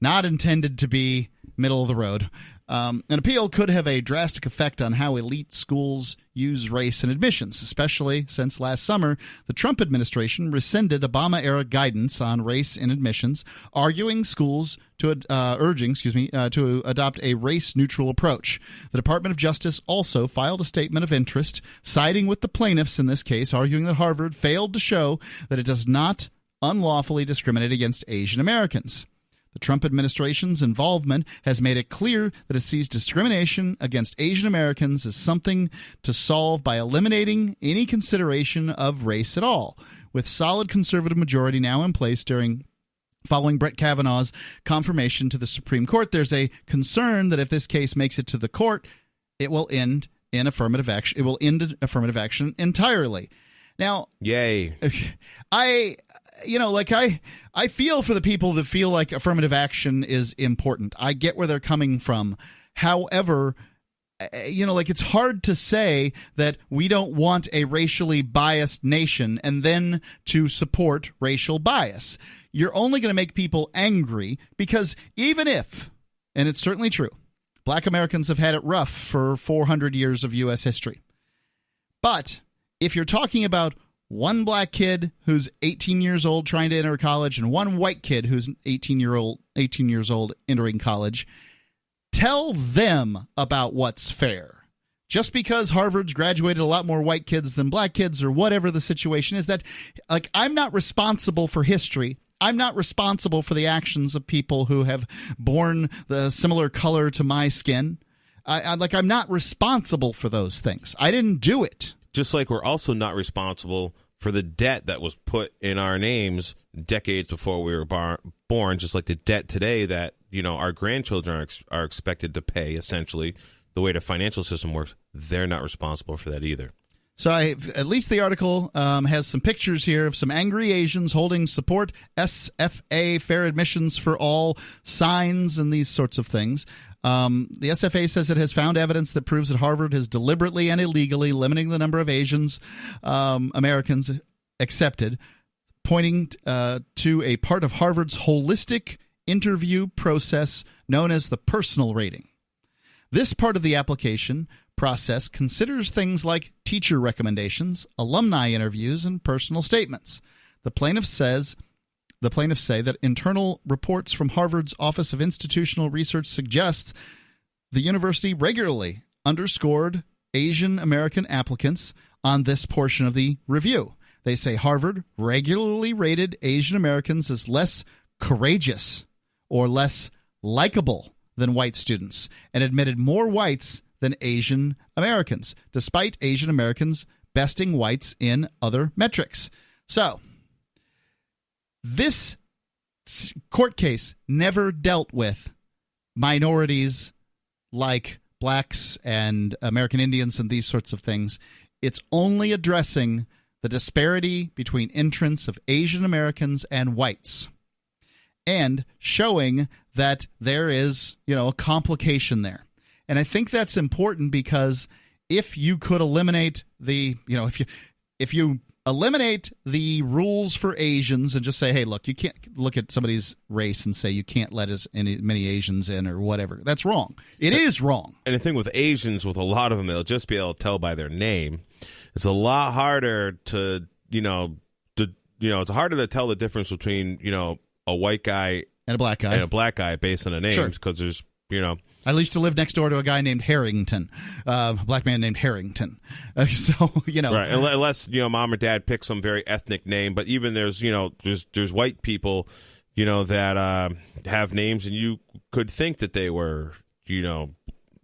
not intended to be middle of the road. An appeal could have a drastic effect on how elite schools use race in admissions, especially since last summer the Trump administration rescinded Obama-era guidance on race in admissions, urging schools to adopt a race-neutral approach. The Department of Justice also filed a statement of interest, siding with the plaintiffs in this case, arguing that Harvard failed to show that it does not unlawfully discriminate against Asian Americans. The Trump administration's involvement has made it clear that it sees discrimination against Asian Americans as something to solve by eliminating any consideration of race at all. With solid conservative majority now in place following Brett Kavanaugh's confirmation to the Supreme Court, there's a concern that if this case makes it to the court, it will end in affirmative action. It will end affirmative action entirely. Now, yay! I feel for the people that feel like affirmative action is important. I get where they're coming from. However, it's hard to say that we don't want a racially biased nation and then to support racial bias. You're only going to make people angry, because even if, and it's certainly true, Black Americans have had it rough for 400 years of U.S. history. But if you're talking about one black kid who's 18 years old trying to enter college and one white kid who's 18 years old entering college, tell them about what's fair. Just because Harvard's graduated a lot more white kids than black kids, or whatever the situation is, that, like, I'm not responsible for history. I'm not responsible for the actions of people who have borne the similar color to my skin. I'm not responsible for those things. I didn't do it. Just like we're also not responsible for the debt that was put in our names decades before we were born, just like the debt today that, our grandchildren are expected to pay, essentially, the way the financial system works, they're not responsible for that either. So at least the article has some pictures here of some angry Asians holding support SFA, fair admissions for all signs and these sorts of things. The SFA says it has found evidence that proves that Harvard has deliberately and illegally limiting the number of Asians Americans accepted, pointing to a part of Harvard's holistic interview process known as the personal rating. This part of the application process considers things like teacher recommendations, alumni interviews, and personal statements. The plaintiffs say that internal reports from Harvard's Office of Institutional Research suggests the university regularly underscored Asian American applicants on this portion of the review. They say Harvard regularly rated Asian Americans as less courageous or less likable than white students and admitted more whites than Asian Americans, despite Asian Americans besting whites in other metrics. So, this court case never dealt with minorities like blacks and American Indians and these sorts of things. It's only addressing the disparity between entrants of Asian Americans and whites and showing that there is, a complication there. And I think that's important because if you could eliminate if you eliminate the rules for Asians and just say, hey, look, you can't look at somebody's race and say you can't let many Asians in or whatever. That's wrong. It is wrong. And the thing with Asians, with a lot of them, they'll just be able to tell by their name. It's a lot harder to, it's harder to tell the difference between, a white guy and a black guy based on the names because there's, I used to live next door to a guy named Harrington, a black man named Harrington. Right. Unless, mom or dad pick some very ethnic name. But even there's white people, that have names and you could think that they were,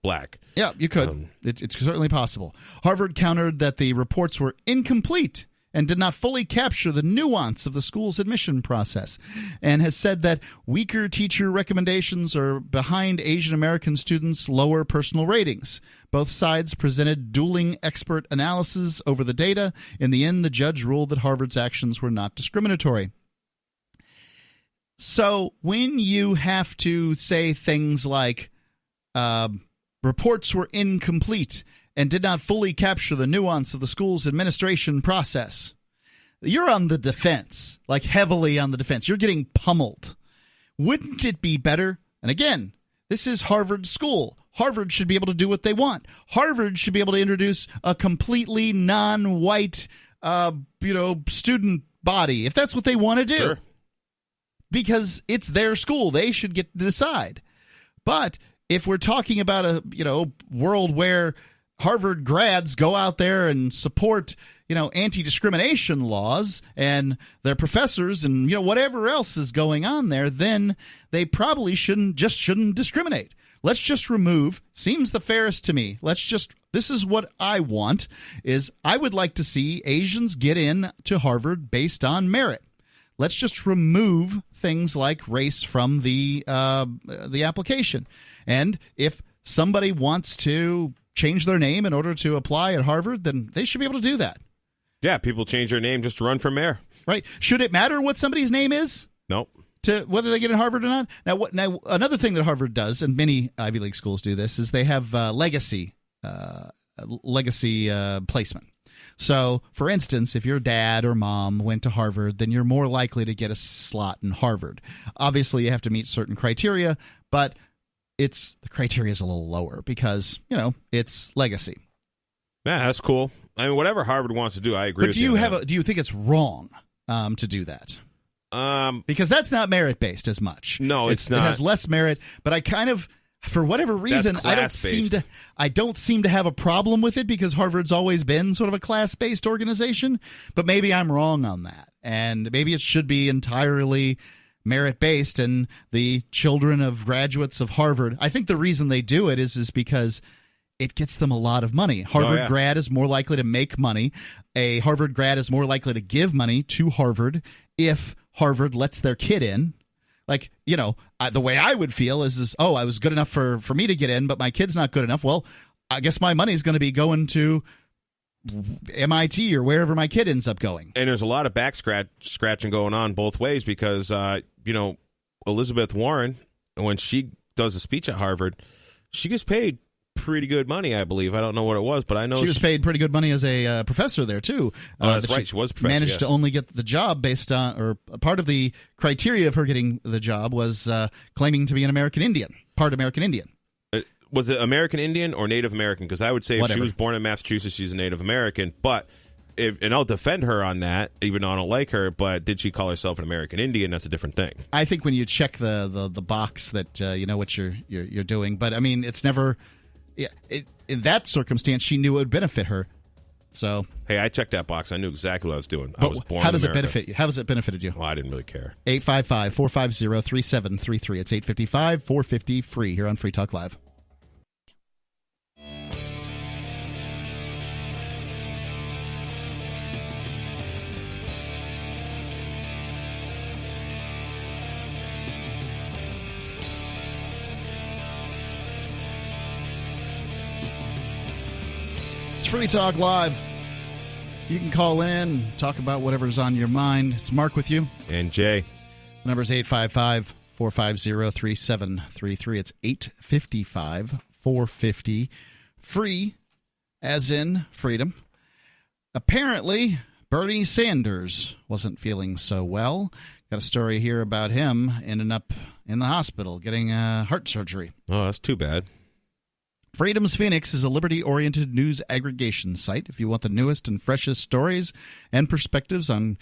black. Yeah, you could. It's certainly possible. Harvard countered that the reports were incomplete and did not fully capture the nuance of the school's admission process, and has said that weaker teacher recommendations are behind Asian American students' lower personal ratings. Both sides presented dueling expert analysis over the data. In the end, the judge ruled that Harvard's actions were not discriminatory. So when you have to say things like reports were incomplete and did not fully capture the nuance of the school's administration process, you're on the defense, like heavily on the defense. You're getting pummeled. Wouldn't it be better? And again, this is Harvard school. Harvard should be able to do what they want. Harvard should be able to introduce a completely non-white, student body, if that's what they want to do. Sure. Because it's their school. They should get to decide. But if we're talking about a, world where Harvard grads go out there and support, anti-discrimination laws and their professors and, whatever else is going on there, then they probably shouldn't discriminate. Let's just remove, seems the fairest to me. This is what I want, is I would like to see Asians get in to Harvard based on merit. Let's just remove things like race from the application. And if somebody wants to change their name in order to apply at Harvard, then they should be able to do that. Yeah, people change their name just to run for mayor. Right. Should it matter what somebody's name is? Nope. To whether they get in Harvard or not? Now, another thing that Harvard does, and many Ivy League schools do this, is they have legacy placement. So, for instance, if your dad or mom went to Harvard, then you're more likely to get a slot in Harvard. Obviously, you have to meet certain criteria, but the criteria is a little lower because, it's legacy. Yeah, that's cool. I mean, whatever Harvard wants to do, I agree with you. But do you think it's wrong to do that? Because that's not merit-based as much. No, it's not. It has less merit, but I kind of, for whatever reason, I don't seem to have a problem with it because Harvard's always been sort of a class-based organization, but maybe I'm wrong on that. And maybe it should be entirely merit-based, and the children of graduates of Harvard, I think the reason they do it is because it gets them a lot of money. Harvard grad is more likely to make money. A Harvard grad is more likely to give money to Harvard if Harvard lets their kid in. Like, the way I would feel is I was good enough for me to get in, but my kid's not good enough. Well, I guess my money's going to be going to MIT or wherever my kid ends up going. And there's a lot of back scratching going on both ways because, Elizabeth Warren, when she does a speech at Harvard, she gets paid pretty good money, I believe. I don't know what it was, but I know she was paid pretty good money as a professor there too. Oh, that's right. She was a professor. Managed to only get the job based on, or part of the criteria of her getting the job was claiming to be an American Indian, part American Indian. Was it American Indian or Native American? Because I would say if she was born in Massachusetts, she's a Native American. But and I'll defend her on that, even though I don't like her. But did she call herself an American Indian? That's a different thing. I think when you check the box that you know what you're doing, but I mean it's never. Yeah, in that circumstance, she knew it would benefit her. So, hey, I checked that box. I knew exactly what I was doing. But I was born how does in it America. benefit you? How has it benefited you? Well, I didn't really care. 855-450-3733. It's 855-450-FREE here on Free Talk Live. Free Talk Live. You can call in, talk about whatever's on your mind. It's Mark with you. And Jay. The number is 855-450-3733. It's 855-450-FREE, as in freedom. Apparently, Bernie Sanders wasn't feeling so well. Got a story here about him ending up in the hospital getting heart surgery. Oh, that's too bad. Freedom's Phoenix is a liberty-oriented news aggregation site. If you want the newest and freshest stories and perspectives on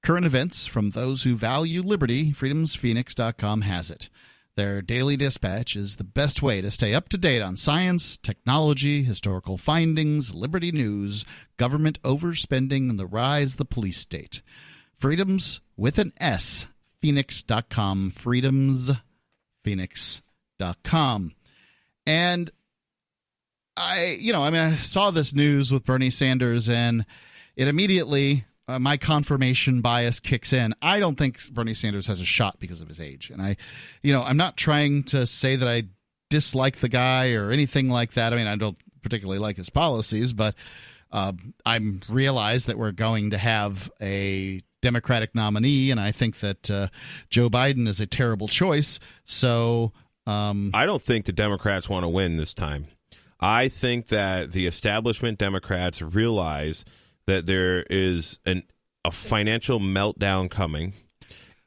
current events from those who value liberty, freedomsphoenix.com has it. Their daily dispatch is the best way to stay up to date on science, technology, historical findings, liberty news, government overspending, and the rise of the police state. Freedoms with an S, phoenix.com, freedomsphoenix.com. And I saw this news with Bernie Sanders, and it immediately, my confirmation bias kicks in. I don't think Bernie Sanders has a shot because of his age. And I'm not trying to say that I dislike the guy or anything like that. I mean, I don't particularly like his policies, but I realize that we're going to have a Democratic nominee, and I think that Joe Biden is a terrible choice. So I don't think the Democrats want to win this time. I think that the establishment Democrats realize that there is a financial meltdown coming,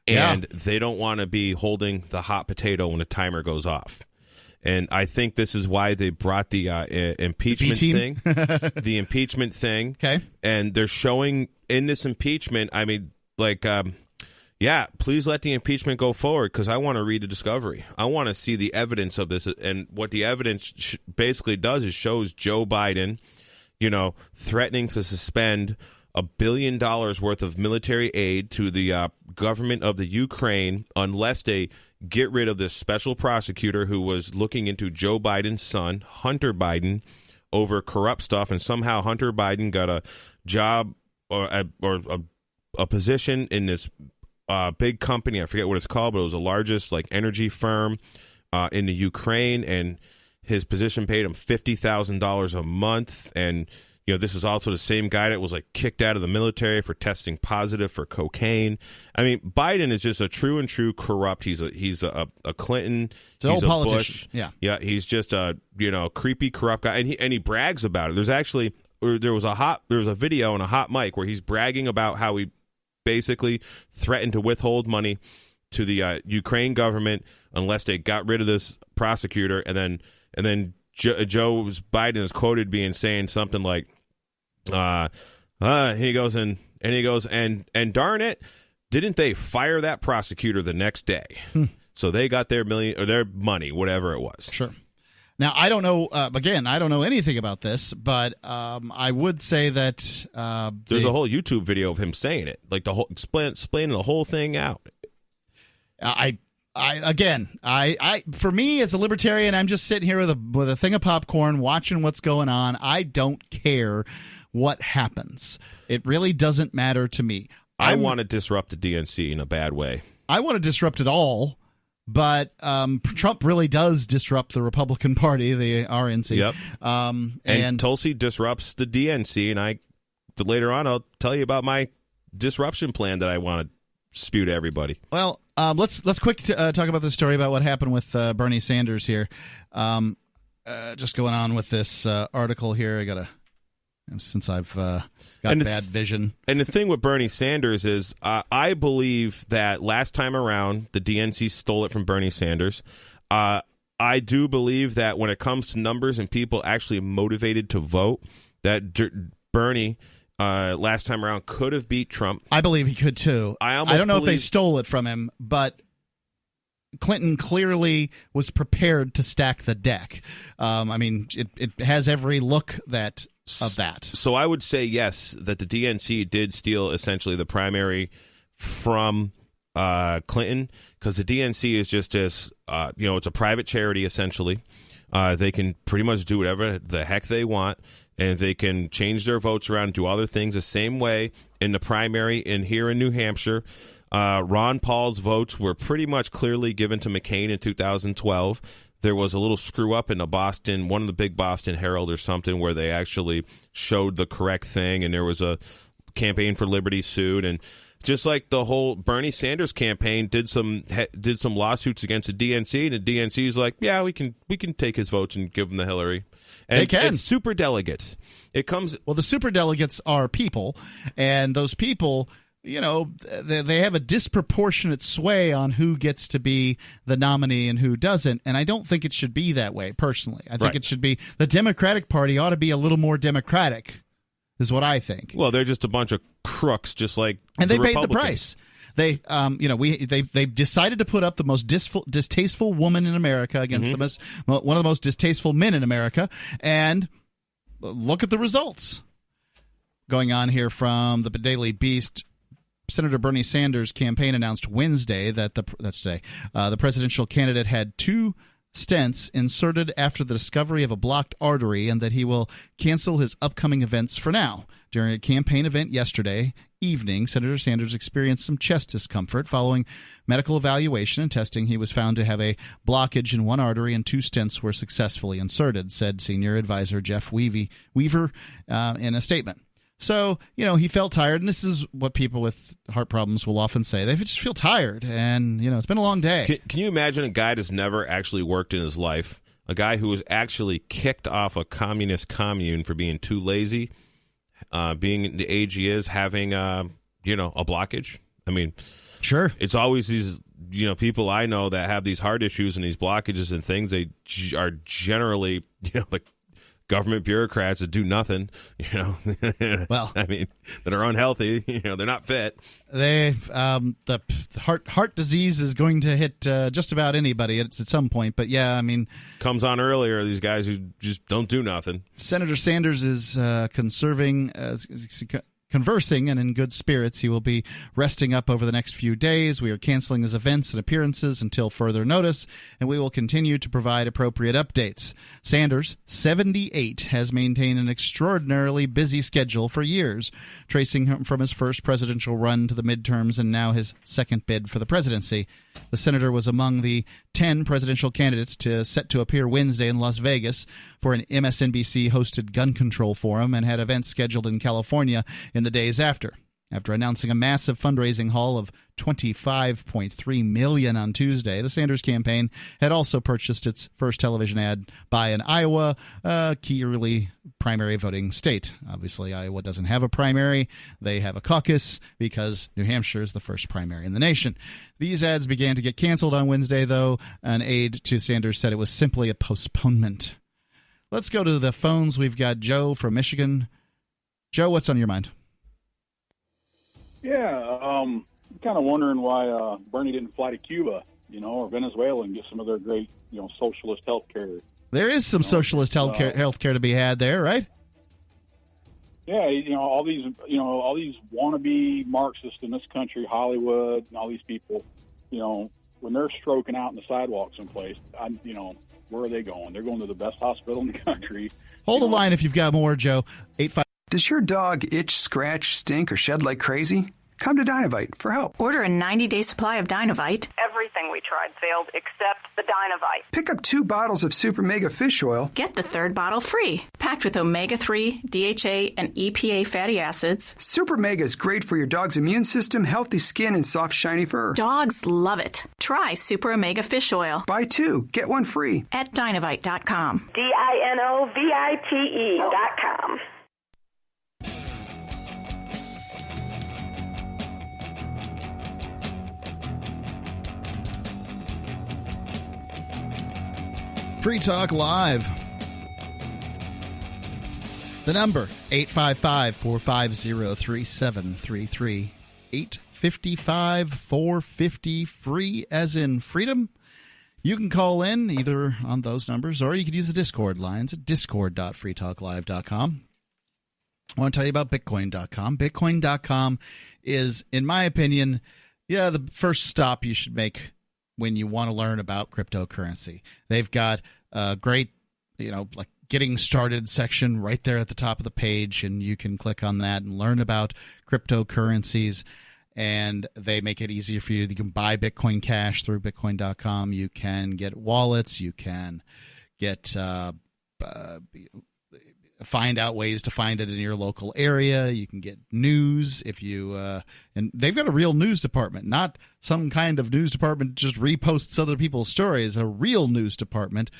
and they don't want to be holding the hot potato when the timer goes off. And I think this is why they brought the impeachment thing. The impeachment thing. Okay. And they're showing in this impeachment, I mean, like, please let the impeachment go forward because I want to read the discovery. I want to see the evidence of this. And what the evidence basically does is shows Joe Biden, threatening to suspend $1 billion worth of military aid to the government of the Ukraine unless they get rid of this special prosecutor who was looking into Joe Biden's son, Hunter Biden, over corrupt stuff. And somehow Hunter Biden got a job or a position in this big company. I forget what it's called, but it was the largest energy firm in the Ukraine, and his position paid him $50,000 a month. And this is also the same guy that was kicked out of the military for testing positive for cocaine. I mean, Biden is just a true and true corrupt. He's a Clinton. He's an old politician. Yeah. He's just a creepy corrupt guy, and he brags about it. There was a video and a hot mic where he's bragging about how he basically threatened to withhold money to the Ukraine government unless they got rid of this prosecutor. And then Joe Biden is quoted saying something like, he goes, and darn it, didn't they fire that prosecutor the next day? So they got their money, whatever it was. Sure. Now, I don't know, again, I don't know anything about this, but I would say that there's a whole YouTube video of him saying it, the whole explaining the whole thing out. For me as a libertarian, I'm just sitting here with a thing of popcorn, watching what's going on. I don't care what happens. It really doesn't matter to me. I want to disrupt the DNC in a bad way. I want to disrupt it all. But Trump really does disrupt the Republican Party, the RNC. Yep. And Tulsi disrupts the DNC, and later on I'll tell you about my disruption plan that I want to spew to everybody. Well, let's quick talk about the story about what happened with Bernie Sanders here. Just going on with this article here, since I've got bad vision. And the thing with Bernie Sanders is I believe that last time around, the DNC stole it from Bernie Sanders. I do believe that when it comes to numbers and people actually motivated to vote, that Bernie last time around could have beat Trump. I believe he could, too. I don't know if they stole it from him, but Clinton clearly was prepared to stack the deck. It has every look of that. So I would say yes, that the DNC did steal essentially the primary from Clinton, because the DNC is just as it's a private charity essentially. They can pretty much do whatever the heck they want, and they can change their votes around and do other things the same way in the primary here in New Hampshire. Ron Paul's votes were pretty much clearly given to McCain in 2012. There was a little screw up in one of the big Boston Herald or something, where they actually showed the correct thing, and there was a Campaign for Liberty suit. And just like the whole Bernie Sanders campaign did some lawsuits against the DNC, and the DNC is like, yeah, we can take his votes and give them to Hillary. And they can. It's super delegates. The super delegates are people, and those people, they have a disproportionate sway on who gets to be the nominee and who doesn't, and I don't think it should be that way, personally. I think It should be the Democratic Party ought to be a little more democratic, is what I think. Well, they're just a bunch of crooks, just like and the they paid the price. They, they decided to put up the most distasteful woman in America against one of the most distasteful men in America, and look at the results. Going on here from the Daily Beast. Senator Bernie Sanders' campaign announced Wednesday that that's today, the presidential candidate had 2 stents inserted after the discovery of a blocked artery, and that he will cancel his upcoming events for now. During a campaign event yesterday evening, Senator Sanders experienced some chest discomfort. Following medical evaluation and testing, he was found to have a blockage in one artery, and 2 stents were successfully inserted, said senior advisor Jeff Weaver in a statement. So, he felt tired, and this is what people with heart problems will often say. They just feel tired, and, it's been a long day. Can you imagine a guy that's never actually worked in his life, a guy who was actually kicked off a communist commune for being too lazy, being the age he is, having, a blockage? I mean, sure. It's always these, people I know that have these heart issues and these blockages and things. They are generally, like, government bureaucrats that do nothing, well, that are unhealthy, they're not fit. The heart disease is going to hit just about anybody at some point, but comes on earlier, these guys who just don't do nothing. Senator Sanders is conversing and in good spirits. He will be resting up over the next few days. We are canceling his events and appearances until further notice, and we will continue to provide appropriate updates. Sanders, 78, has maintained an extraordinarily busy schedule for years, tracing him from his first presidential run to the midterms and now his second bid for the presidency. The senator was among the 10 presidential candidates set to appear Wednesday in Las Vegas for an MSNBC-hosted gun control forum, and had events scheduled in California in the days after. After announcing a massive fundraising haul of $25.3 million on Tuesday, the Sanders campaign had also purchased its first television ad buy in Iowa, a key early primary voting state. Obviously, Iowa doesn't have a primary. They have a caucus because New Hampshire is the first primary in the nation. These ads began to get canceled on Wednesday, though. An aide to Sanders said it was simply a postponement. Let's go to the phones. We've got Joe from Michigan. Joe, what's on your mind? Yeah, I'm kind of wondering why Bernie didn't fly to Cuba, or Venezuela and get some of their great, socialist health care. There is some socialist health care to be had there, right? Yeah, all these wannabe Marxists in this country, Hollywood, and all these people, when they're stroking out in the sidewalk someplace, where are they going? They're going to the best hospital in the country. Hold the line if you've got more, Joe. 85. Does your dog itch, scratch, stink, or shed like crazy? come to Dynovite for help. Order a 90-day supply of Dynovite. Everything we tried failed except the Dynovite. Pick up 2 bottles of Super Mega Fish Oil. Get the 3rd bottle free. Packed with omega-3, DHA, and EPA fatty acids. Super Mega is great for your dog's immune system, healthy skin, and soft, shiny fur. Dogs love it. Try Super Omega Fish Oil. Buy 2, get 1 free. At Dynovite.com. DINOVITE.com. Free Talk Live. The number, 855-450-3733. 855-450-FREE, as in freedom. You can call in either on those numbers, or you can use the Discord lines at discord.freetalklive.com. I want to tell you about Bitcoin.com. Bitcoin.com is, in my opinion, the first stop you should make when you want to learn about cryptocurrency. They've got a great, like getting started section right there at the top of the page, and you can click on that and learn about cryptocurrencies. And they make it easier for you. You can buy Bitcoin Cash through Bitcoin.com. You can get wallets. You can get find out ways to find it in your local area. You can get news if you and they've got a real news department, not some kind of news department just reposts other people's stories. A real news department,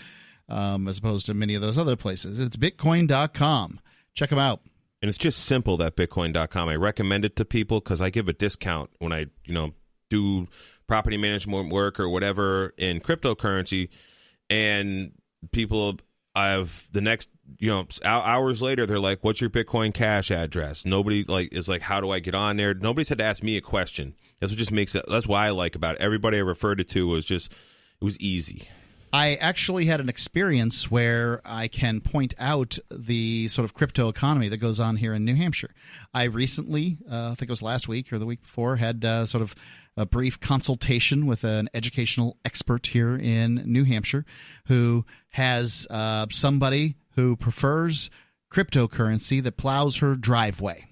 as opposed to many of those other places. It's Bitcoin.com. Check them out. And it's just simple, that Bitcoin.com. I recommend it to people because I give a discount when I, do property management work or whatever in cryptocurrency. And people, the next, hours later, they're like, "What's your Bitcoin Cash address?" Nobody is like, "How do I get on there?" Nobody's had to ask me a question. That's what just makes it. That's why I like about it. Everybody I referred it to was it was easy. I actually had an experience where I can point out the sort of crypto economy that goes on here in New Hampshire. I recently, I think it was last week or the week before, had sort of a brief consultation with an educational expert here in New Hampshire who has somebody who prefers cryptocurrency that plows her driveway.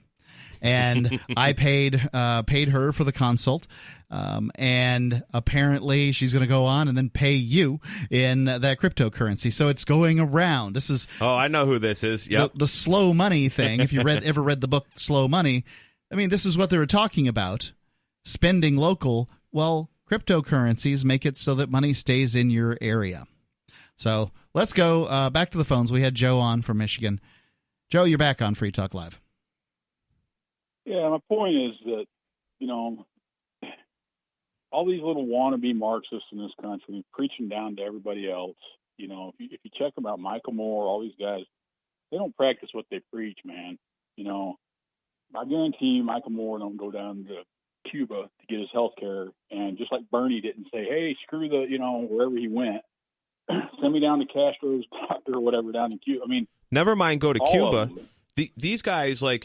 And I paid her for the consult, and apparently she's going to go on and then pay you in that cryptocurrency. So it's going around. This is I know who this is. Yep. The slow money thing. If you ever read the book Slow Money, I mean, this is what they were talking about: spending local. Well, cryptocurrencies make it so that money stays in your area. So let's go back to the phones. We had Joe on from Michigan. Joe, you're back on Free Talk Live. Yeah, my point is that, all these little wannabe Marxists in this country preaching down to everybody else. If you check them out, Michael Moore, all these guys, they don't practice what they preach, man. I guarantee you Michael Moore don't go down to Cuba to get his health care. And just like Bernie didn't say, "Hey, screw the, wherever he went, send me down to Castro's doctor or whatever down in Cuba." I mean, never mind go to Cuba. These guys, they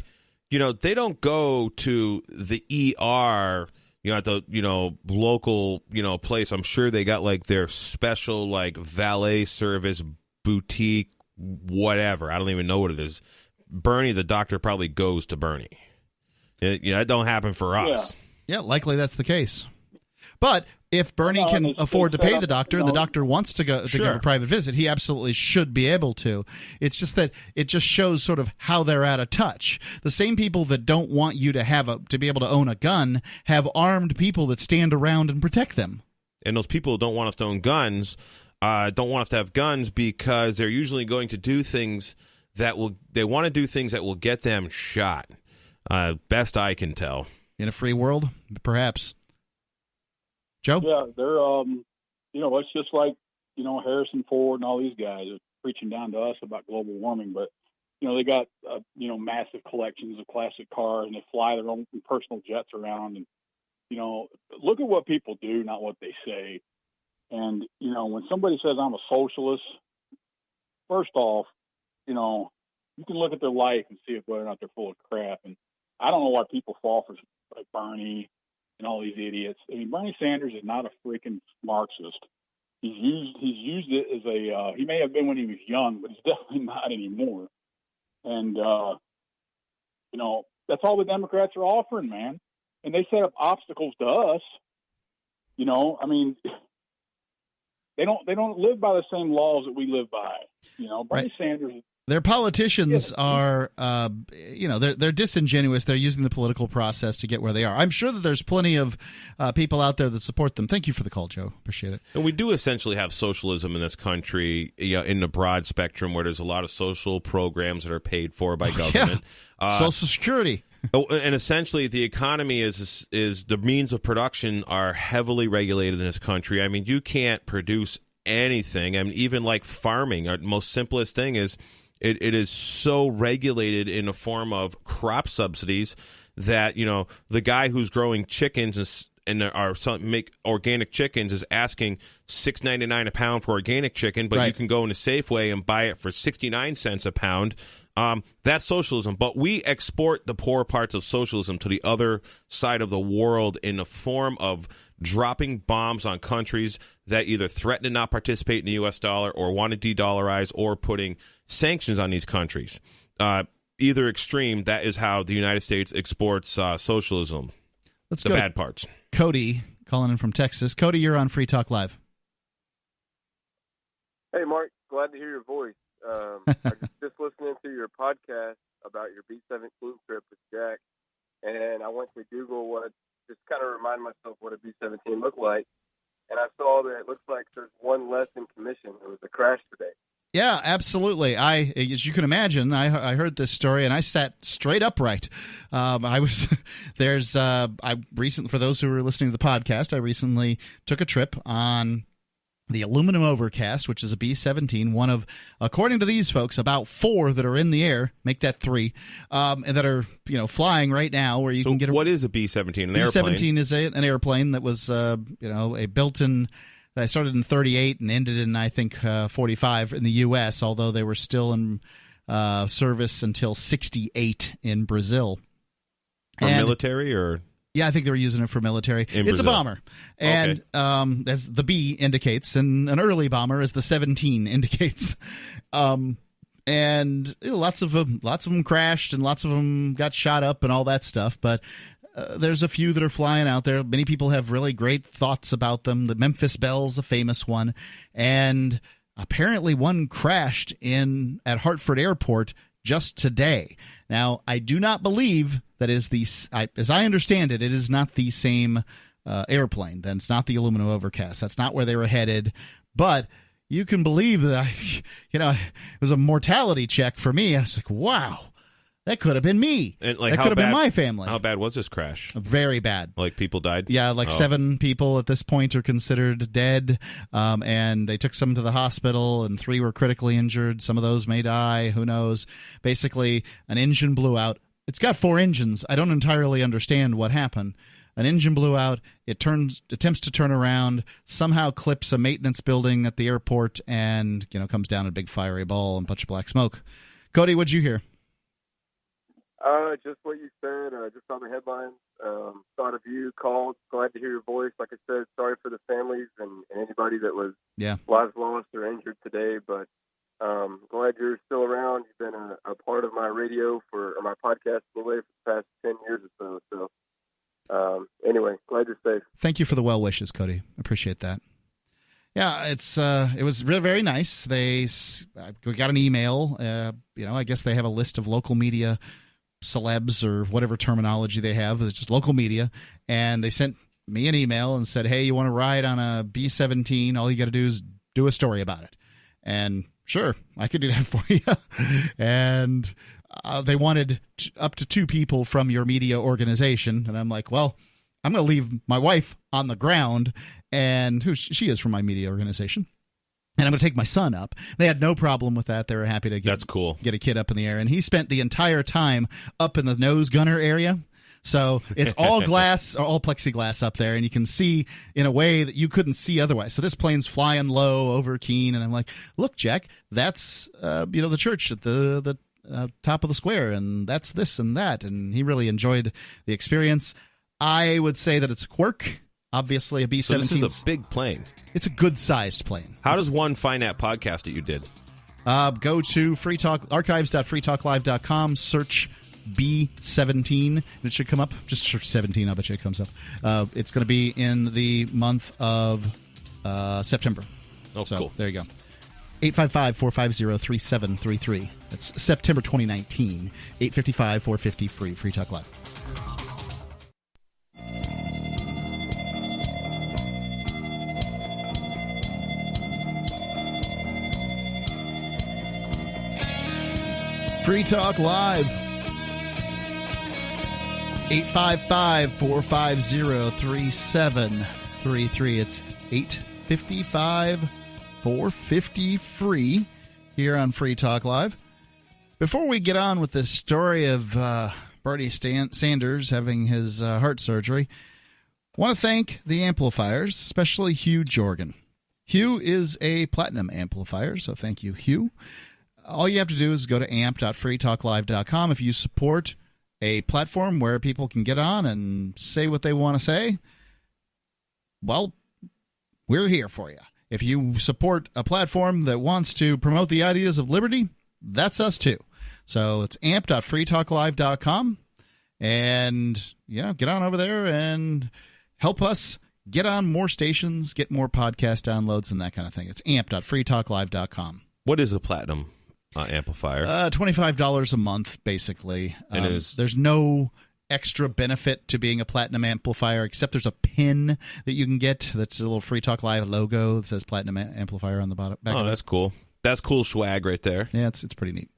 don't go to the ER, at the, local, place. I'm sure they got their special valet service, boutique, whatever. I don't even know what it is. Bernie, the doctor, probably goes to Bernie. That don't happen for us. Yeah, likely that's the case. But if Bernie can afford to pay the doctor and the doctor wants to go to give a private visit, he absolutely should be able to. It's just that it just shows sort of how they're out of touch. The same people that don't want you to to be able to own a gun have armed people that stand around and protect them. And those people who don't want us to own guns, don't want us to have guns because they're usually going to do things that will get them shot. Best I can tell. In a free world, perhaps. Joe? Yeah, they're, it's just like, Harrison Ford and all these guys are preaching down to us about global warming, but, they got, massive collections of classic cars and they fly their own personal jets around. And, look at what people do, not what they say. And, when somebody says I'm a socialist, first off, you can look at their life and see whether or not they're full of crap. And I don't know why people fall for like Bernie and all these idiots. I mean, Bernie Sanders is not a freaking Marxist. He's used it as he may have been when he was young, but he's definitely not anymore. And, that's all the Democrats are offering, man. and they set up obstacles to us. You know, I mean, they don't live by the same laws that we live by. You know, Bernie Sanders. Their politicians are, they're disingenuous. They're using the political process to get where they are. I'm sure that there's plenty of people out there that support them. Thank you for the call, Joe. Appreciate it. And we do essentially have socialism in this country, in the broad spectrum, where there's a lot of social programs that are paid for by government. Yeah. Social Security. And essentially, the economy is the means of production are heavily regulated in this country. I mean, you can't produce anything. I mean, even like farming, our most simplest thing is. It is so regulated in the form of crop subsidies that, the guy who's growing chickens make organic chickens is asking $6.99 a pound for organic chicken, but you can go into Safeway and buy it for 69 cents a pound. That's socialism. But we export the poor parts of socialism to the other side of the world in the form of dropping bombs on countries that either threaten to not participate in the U.S. dollar or want to de-dollarize, or putting sanctions on these countries. Either extreme, that is how the United States exports socialism. Let's the go bad parts. Cody calling in from Texas. Cody, you're on Free Talk Live. Hey, Mark. Glad to hear your voice. I was just listening to your podcast about your B-17 trip with Jack, and I went to Google just kind of remind myself what a B-17 looked like, and I saw that it looks like there's one less in commission. It was a crash today. Yeah, absolutely. As you can imagine, I heard this story and I sat straight upright. For those who were listening to the podcast, I recently took a trip on the Aluminum Overcast, which is a B-17, one of, according to these folks, about 4 that are in the air, make that 3, and that are flying right now. Where you can get. What is a B-17? An airplane? B-17 is an airplane that was a built-in. They started in 38 and ended in, I think, 45 in the U.S., although they were still in service until 68 in Brazil. For military or? Yeah, I think they were using it for military. It's a bomber. And as the B indicates, and an early bomber, as the 17 indicates. And lots of them crashed and lots of them got shot up and all that stuff. But there's a few that are flying out there. Many people have really great thoughts about them. The Memphis Belle's a famous one. And apparently one crashed at Hartford Airport just today. Now, I do not believe that as I understand it, it is not the same airplane. Then it's not the Aluminum Overcast. That's not where they were headed. But you can believe that, it was a mortality check for me. I was like, wow. That could have been me. And that could have been my family. How bad was this crash? Very bad. Like people died? Yeah, 7 people at this point are considered dead. And they took some to the hospital, and 3 were critically injured. Some of those may die. Who knows? Basically, an engine blew out. It's got 4 engines. I don't entirely understand what happened. An engine blew out. It attempts to turn around, somehow clips a maintenance building at the airport, and comes down a big fiery ball and a bunch of black smoke. Cody, what'd you hear? Just what you said. Just saw the headlines. Thought of you. Called. Glad to hear your voice. Like I said, sorry for the families and anybody that was lives lost or injured today. But glad you're still around. You've been a part of my radio or my podcast anyway for the past 10 years or so. So anyway, glad you're safe. Thank you for the well wishes, Cody. Appreciate that. Yeah, it was really very nice. We got an email. I guess they have a list of local media celebs or whatever terminology they have. It's just local media. And they sent me an email and said, hey, you want to ride on a B-17? All you got to do is do a story about it. And sure, I could do that for you. And they wanted up to 2 people from your media organization. And I'm like, well, I'm going to leave my wife on the ground, and who she is from my media organization. And I'm going to take my son up. They had no problem with that. They were happy to That's cool. Get a kid up in the air. And he spent the entire time up in the nose gunner area. So it's all glass, or all plexiglass up there, and you can see in a way that you couldn't see otherwise. So this plane's flying low over Keene, and I'm like, look, Jack, that's the church at the top of the square, and that's this and that. And he really enjoyed the experience. I would say that it's a quirk. Obviously, a B-17. So this is a big plane. It's a good-sized plane. How does one find that podcast that you did? Go to archives.freetalklive.com, search B17. It should come up. Just for 17, I'll bet you it comes up. It's going to be in the month of September. Oh, so, cool. There you go. 855-450-3733. That's September 2019. 855-450-FREE. Free Talk Live. Free Talk Live. 855-450-3733. It's 855-450-FREE here on Free Talk Live. Before we get on with this story of Bernie Sanders having his heart surgery, I want to thank the amplifiers, especially Hugh Jorgen. Hugh is a platinum amplifier, so thank you, Hugh. All you have to do is go to amp.freetalklive.com. If you support a platform where people can get on and say what they want to say, well, we're here for you. If you support a platform that wants to promote the ideas of liberty, that's us too. So it's amp.freetalklive.com. And, get on over there and help us get on more stations, get more podcast downloads and that kind of thing. It's amp.freetalklive.com. What is a platinum amplifier? $25 a month, basically. There's no extra benefit to being a platinum amplifier, except there's a pin that you can get that's a little Free Talk Live logo that says platinum amplifier on the bottom. That's cool. That's cool swag right there. Yeah, it's pretty neat.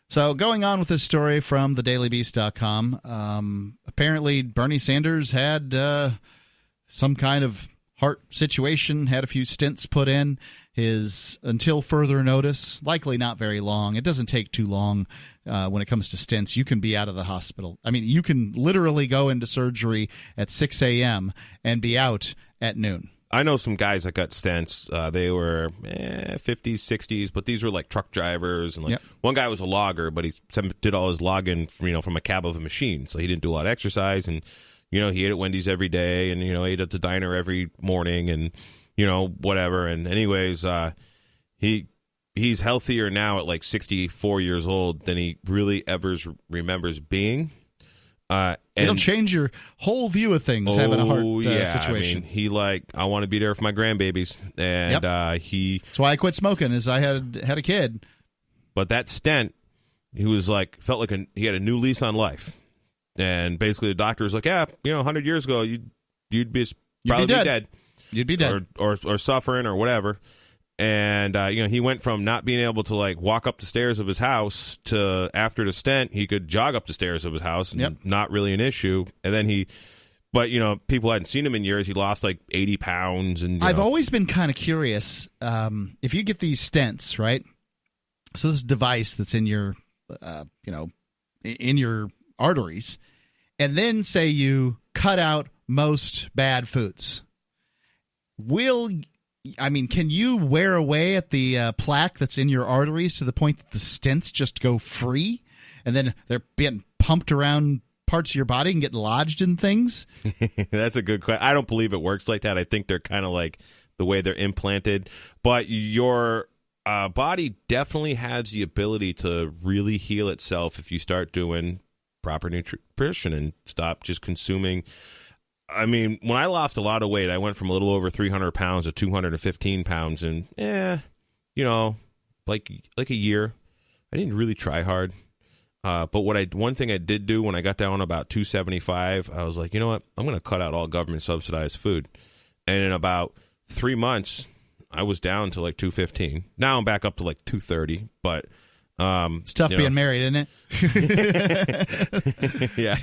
So going on with this story from thedailybeast.com, apparently Bernie Sanders had some kind of heart situation, had a few stents put in. Until further notice, likely not very long. It doesn't take too long when it comes to stents. You can be out of the hospital. I mean, you can literally go into surgery at 6 a.m. and be out at noon. I know some guys that got stents. They were 50s, 60s, but these were like truck drivers. And one guy was a logger, but he did all his logging from a cab of a machine. So he didn't do a lot of exercise. And, he ate at Wendy's every day and, ate at the diner every morning and, whatever. And anyways, he's healthier now at like 64 years old than he really ever remembers being. It'll change your whole view of things, having a heart situation. I mean, I want to be there for my grandbabies. And that's why I quit smoking, is I had a kid. But that stent, he was felt like he had a new lease on life. And basically the doctor was like, 100 years ago, you'd probably be dead. You'd be dead. Or suffering or whatever. And, he went from not being able to, walk up the stairs of his house to after the stent, he could jog up the stairs of his house and not really an issue. And then but, people hadn't seen him in years. He lost, 80 pounds. And I've always been kind of curious. If you get these stents, right? So this device that's in your, in your arteries, and then say you cut out most bad foods. Can you wear away at the plaque that's in your arteries to the point that the stents just go free and then they're being pumped around parts of your body and get lodged in things? That's a good question. I don't believe it works like that. I think they're kind of like the way they're implanted. But your body definitely has the ability to really heal itself if you start doing proper nutrition and stop just consuming. I mean, when I lost a lot of weight, I went from a little over 300 pounds to 215 pounds in, like a year. I didn't really try hard. But one thing I did do when I got down about 275, I was like, you know what? I'm going to cut out all government subsidized food. And in about 3 months, I was down to 215. Now I'm back up to 230, but it's tough being married, isn't it? Yeah.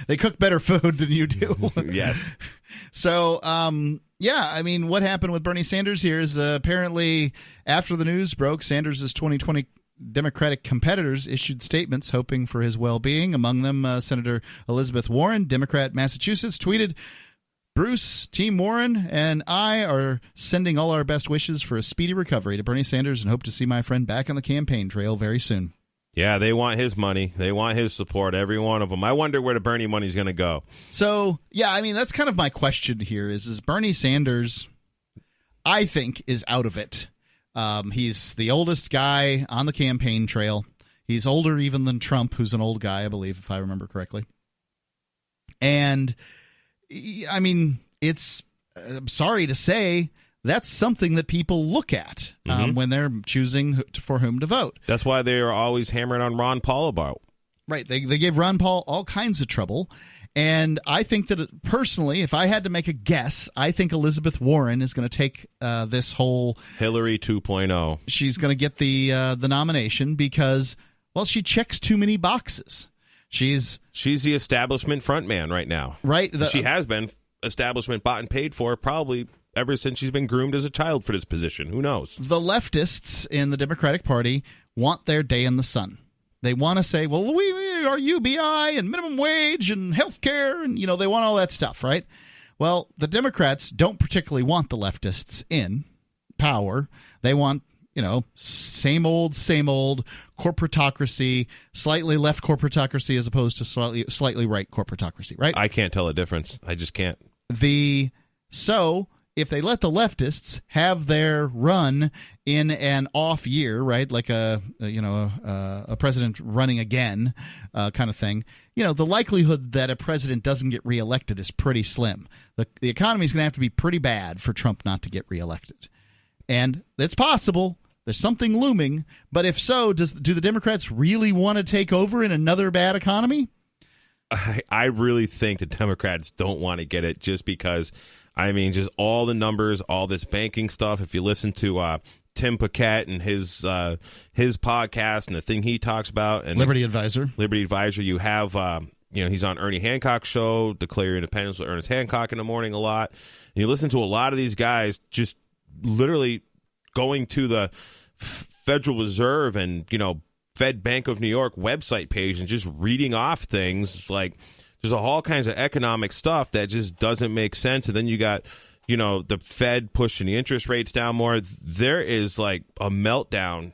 They cook better food than you do. Yes. So, what happened with Bernie Sanders here is apparently after the news broke, Sanders' 2020 Democratic competitors issued statements hoping for his well-being. Among them, Senator Elizabeth Warren, Democrat, Massachusetts, tweeted, "Bruce, Team Warren, and I are sending all our best wishes for a speedy recovery to Bernie Sanders and hope to see my friend back on the campaign trail very soon." Yeah, they want his money. They want his support, every one of them. I wonder where the Bernie money's going to go. So, that's kind of my question here is Bernie Sanders, I think, is out of it. He's the oldest guy on the campaign trail. He's older even than Trump, who's an old guy, I believe, if I remember correctly. And, I mean, it's, I'm sorry to say, that's something that people look at when they're choosing for whom to vote. That's why they are always hammering on Ron Paul about. Right. They gave Ron Paul all kinds of trouble. And I think that personally, if I had to make a guess, I think Elizabeth Warren is going to take this whole Hillary 2.0. She's going to get the nomination because, well, she checks too many boxes. She's the establishment frontman right now. Right. She has been establishment bought and paid for probably ever since she's been groomed as a child for this position. Who knows? The leftists in the Democratic Party want their day in the sun. They want to say, well, we are UBI and minimum wage and health care, and, they want all that stuff, right? Well, the Democrats don't particularly want the leftists in power. They want, same old corporatocracy, slightly left corporatocracy as opposed to slightly right corporatocracy, right? I can't tell a difference. I just can't. So if they let the leftists have their run in an off year, right, like a president running again kind of thing, the likelihood that a president doesn't get reelected is pretty slim. The economy is going to have to be pretty bad for Trump not to get reelected. And it's possible. There's something looming. But if so, do the Democrats really want to take over in another bad economy? I really think the Democrats don't want to get it just because, just all the numbers, all this banking stuff. If you listen to Tim Paquette and his podcast and the thing he talks about, and Liberty Advisor, you have he's on Ernie Hancock's show, Declare Your Independence with Ernest Hancock in the morning a lot. And you listen to a lot of these guys just literally going to the Federal Reserve and Fed Bank of New York website page and just reading off things. Like, there's all kinds of economic stuff that just doesn't make sense. And then you got, the Fed pushing the interest rates down more. There is like a meltdown,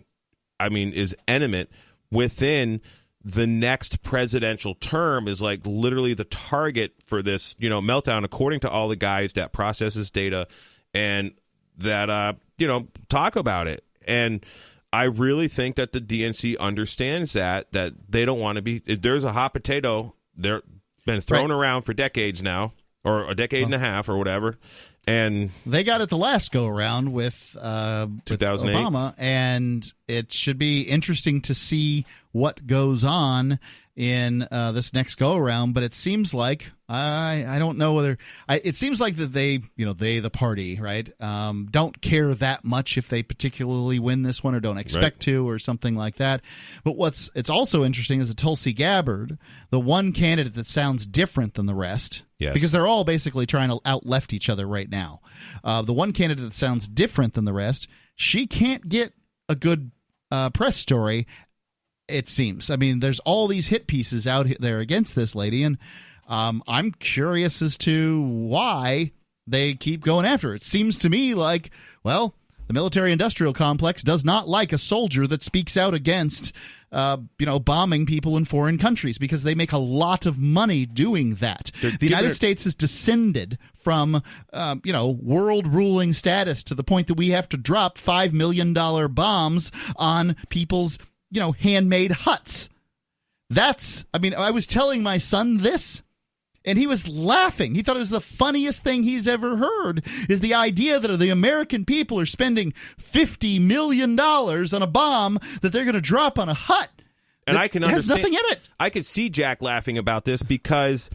is imminent within the next presidential term is like literally the target for this, meltdown, according to all the guys that processes data and that, talk about it. And I really think that the DNC understands that they don't want to be. If there's a hot potato, they're been thrown around for decades now, or a decade and a half, or whatever. And they got it the last go around with 2008. Obama, and it should be interesting to see what goes on in this next go around. But it seems like I don't know whether it seems like that they the party, right, don't care that much if they particularly win this one or don't expect to or something like that. But it's also interesting is that Tulsi Gabbard, the one candidate that sounds different than the rest, because they're all basically trying to out-left each other right now. The one candidate that sounds different than the rest, she can't get a good press story, it seems. There's all these hit pieces out there against this lady, and I'm curious as to why they keep going after her. It seems to me like, well, the military-industrial complex does not like a soldier that speaks out against, bombing people in foreign countries because they make a lot of money doing that. The United States has descended from, world-ruling status to the point that we have to drop $5 million bombs on people's handmade huts. I was telling my son this, and he was laughing. He thought it was the funniest thing he's ever heard, is the idea that the American people are spending $50 million on a bomb that they're going to drop on a hut. And I can understand. Has nothing in it. I could see Jack laughing about this because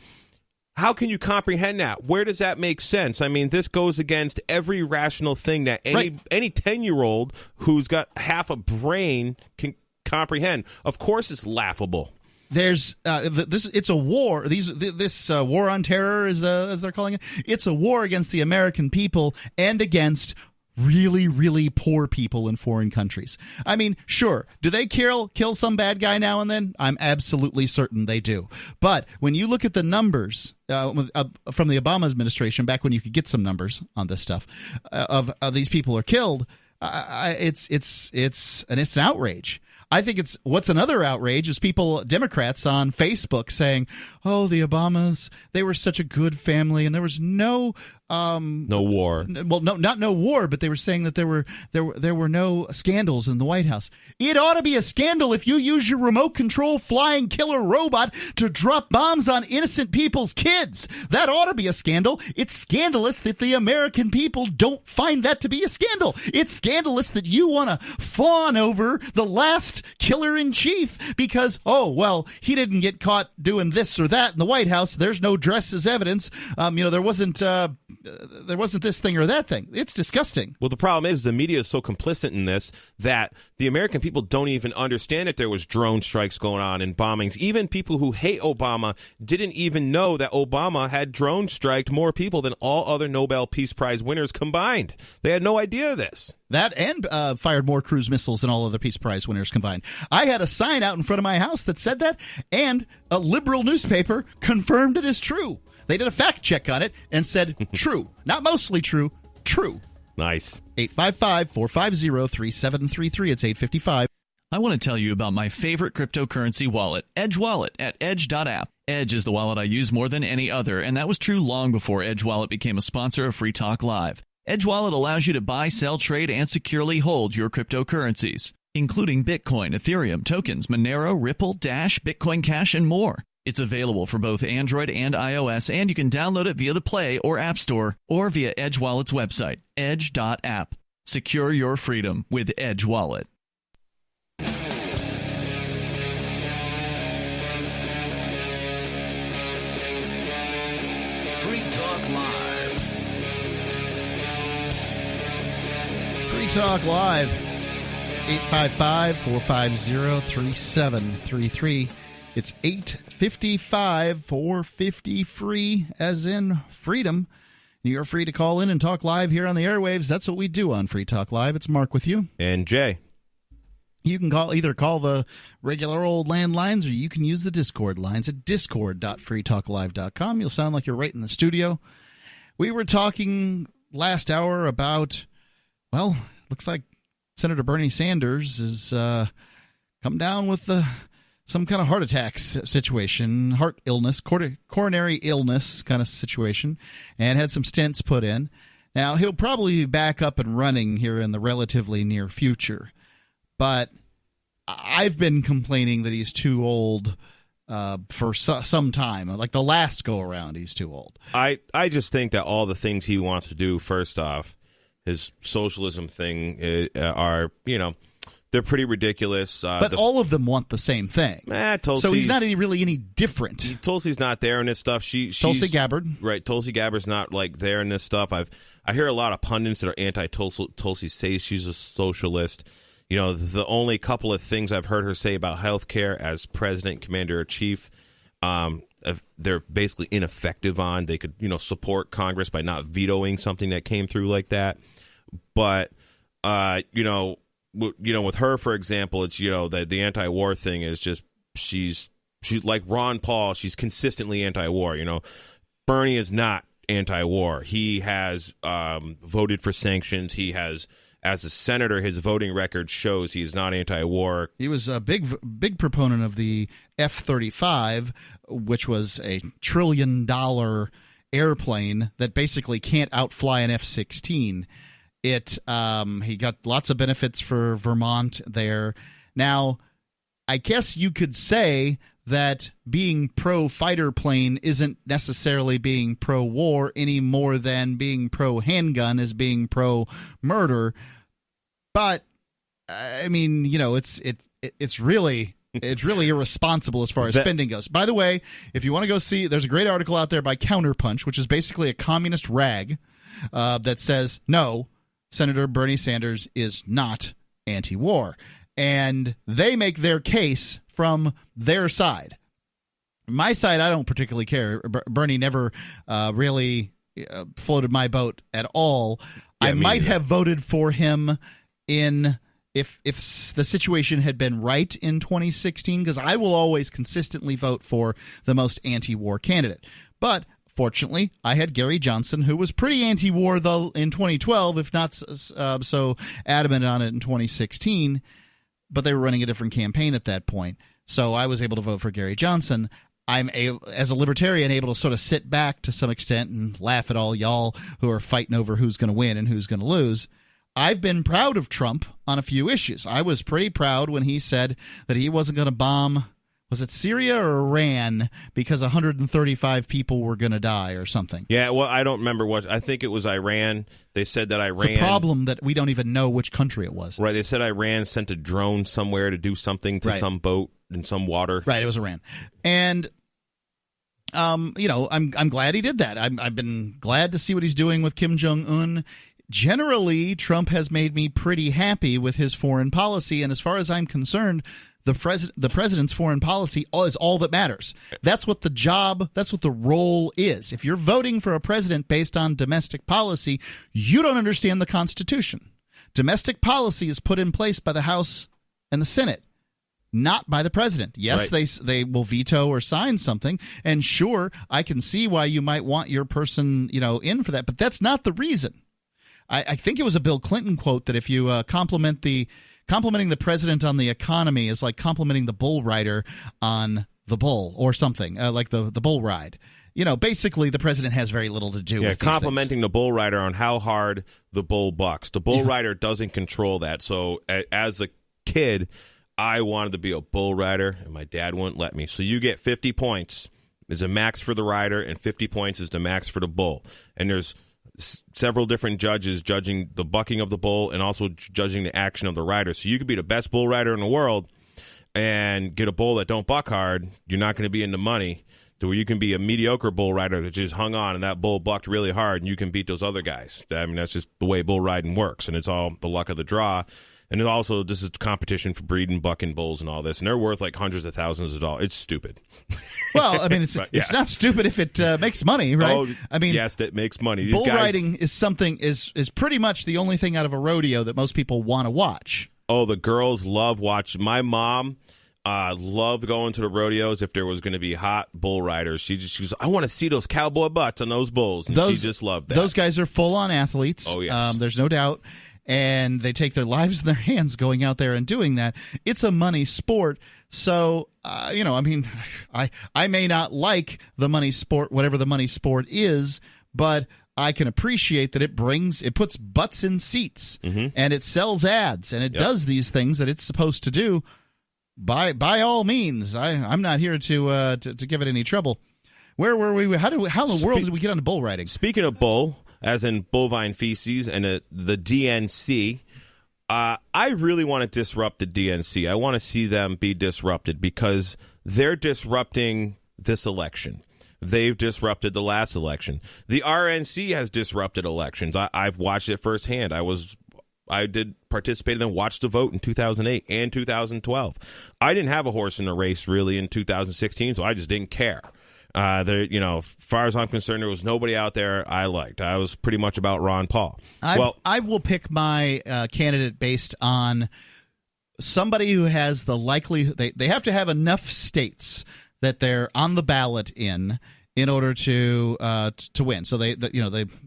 how can you comprehend that? Where does that make sense? This goes against every rational thing that any 10-year-old who's got half a brain can comprehend. Of course it's laughable. There's it's a war. This war on terror, as they're calling it. It's a war against the American people and against really, really poor people in foreign countries. Sure, do they kill some bad guy now and then? I'm absolutely certain they do. But when you look at the numbers from the Obama administration, back when you could get some numbers on this stuff, of these people are killed, it's an outrage. I think what's another outrage is Democrats on Facebook saying, oh, the Obamas, they were such a good family and there was no no war. Well, not no war, but they were saying that there were no scandals in the White House. It ought to be a scandal if you use your remote control flying killer robot to drop bombs on innocent people's kids. That ought to be a scandal. It's scandalous that the American people don't find that to be a scandal. It's scandalous that you want to fawn over the last killer in chief because, oh, well, he didn't get caught doing this or that in the White House. There's no dress as evidence. There wasn't this thing or that thing. It's disgusting. Well, the problem is the media is so complicit in this that the American people don't even understand that there was drone strikes going on and bombings. Even people who hate Obama didn't even know that Obama had drone striked more people than all other Nobel Peace Prize winners combined. They had no idea of this. That and fired more cruise missiles than all other Peace Prize winners combined. I had a sign out in front of my house that said that, and a liberal newspaper confirmed it as true. They did a fact check on it and said true. Not mostly true, true. Nice. 855-450-3733. It's 855. I want to tell you about my favorite cryptocurrency wallet, Edge Wallet at edge.app. Edge is the wallet I use more than any other, and that was true long before Edge Wallet became a sponsor of Free Talk Live. Edge Wallet allows you to buy, sell, trade, and securely hold your cryptocurrencies, including Bitcoin, Ethereum, tokens, Monero, Ripple, Dash, Bitcoin Cash, and more. It's available for both Android and iOS, and you can download it via the Play or App Store or via Edge Wallet's website, edge.app. Secure your freedom with Edge Wallet. Free Talk Live. Free Talk Live. 855-450-3733. It's 855-450-FREE, as in freedom. You're free to call in and talk live here on the airwaves. That's what we do on Free Talk Live. It's Mark with you. And Jay. You can either call the regular old landlines or you can use the Discord lines at discord.freetalklive.com. You'll sound like you're right in the studio. We were talking last hour about, well, looks like Senator Bernie Sanders has come down with some kind of heart attack situation, heart illness, coronary illness kind of situation, and had some stents put in. Now, he'll probably be back up and running here in the relatively near future, but I've been complaining that he's too old for some time. Like the last go-around, he's too old. I just think that all the things he wants to do, first off, his socialism thing are, they're pretty ridiculous. But all of them want the same thing. So he's not really any different. Tulsi's not there in this stuff. Tulsi Gabbard. Right. Tulsi Gabbard's not there in this stuff. I hear a lot of pundits that are anti-Tulsi say she's a socialist. The only couple of things I've heard her say about health care as president, commander-in-chief, they're basically ineffective on. They could, support Congress by not vetoing something that came through like that. But, with her, for example, it's, the anti-war thing is just she's like Ron Paul. She's consistently anti-war. Bernie is not anti-war. He has voted for sanctions. He has, as a senator, his voting record shows he's not anti-war. He was a big proponent of the F-35, which was a $1 trillion airplane that basically can't outfly an F-16. He got lots of benefits for Vermont there. Now, I guess you could say that being pro-fighter plane isn't necessarily being pro-war any more than being pro-handgun is being pro-murder. But, I mean, it's really irresponsible as far as spending goes. By the way, if you want to go see, there's a great article out there by Counterpunch, which is basically a communist rag that says, no, Senator Bernie Sanders is not anti-war. And they make their case from their side. My side, I don't particularly care. Bernie never really floated my boat at all. Yeah, I might have voted for him if the situation had been right in 2016, because I will always consistently vote for the most anti-war candidate. But fortunately, I had Gary Johnson, who was pretty anti-war though in 2012, if not so adamant on it in 2016. But they were running a different campaign at that point, so I was able to vote for Gary Johnson. as a libertarian, able to sort of sit back to some extent and laugh at all y'all who are fighting over who's going to win and who's going to lose. I've been proud of Trump on a few issues. I was pretty proud when he said that he wasn't going to bomb, was it Syria or Iran, because 135 people were going to die or something. Yeah, well, I don't remember what. I think it was Iran. They said that Iran. It's a problem that we don't even know which country it was. Right, they said Iran sent a drone somewhere to do something to some boat in some water. Right, it was Iran. And I'm glad he did that. I've been glad to see what he's doing with Kim Jong-un. Generally, Trump has made me pretty happy with his foreign policy, and as far as I'm concerned, the president's foreign policy is all that matters. That's what the role is. If you're voting for a president based on domestic policy, you don't understand the Constitution. Domestic policy is put in place by the House and the Senate, not by the president. Yes, right. They will veto or sign something, and sure, I can see why you might want your person, in for that, but that's not the reason. I think it was a Bill Clinton quote that if you complimenting the president on the economy is like complimenting the bull rider on the bull or something, like the bull ride. Basically the president has very little to do with these complimenting things. The bull rider on how hard the bull bucks. The bull rider doesn't control that. So as a kid, I wanted to be a bull rider, and my dad wouldn't let me. So you get 50 points is a max for the rider, and 50 points is the max for the bull. And there's several different judges judging the bucking of the bull and also judging the action of the rider. So you could be the best bull rider in the world and get a bull that don't buck hard. You're not going to be in the money. To where you can be a mediocre bull rider that just hung on and that bull bucked really hard and you can beat those other guys. I mean, that's just the way bull riding works, and it's all the luck of the draw. And also, this is competition for breeding, bucking bulls and all this. And they're worth like hundreds of thousands of dollars. It's stupid. Well, I mean, it's not stupid if it makes money, right? Oh, I mean, yes, it makes money. These bull riding is pretty much the only thing out of a rodeo that most people want to watch. Oh, the girls love watching. My mom loved going to the rodeos if there was going to be hot bull riders. She goes, I want to see those cowboy butts on those bulls. And she just loved that. Those guys are full-on athletes. Oh, yes. There's no doubt. And they take their lives in their hands going out there and doing that. It's a money sport. So, I may not like the money sport, whatever the money sport is, but I can appreciate that it puts butts in seats, and it sells ads, and it does these things that it's supposed to do. By all means, I'm not here to give it any trouble. Where were we? How in the world did we get onto bull riding? Speaking of bull, as in bovine feces and the DNC, I really want to disrupt the DNC. I want to see them be disrupted because they're disrupting this election. They've disrupted the last election. The RNC has disrupted elections. I've watched it firsthand. I did participate and watch the vote in 2008 and 2012. I didn't have a horse in the race really in 2016, so I just didn't care. As far as I'm concerned, there was nobody out there I liked. I was pretty much about Ron Paul. I will pick my candidate based on somebody who has the likelihood. They have to have enough states that they're on the ballot in order to win. So they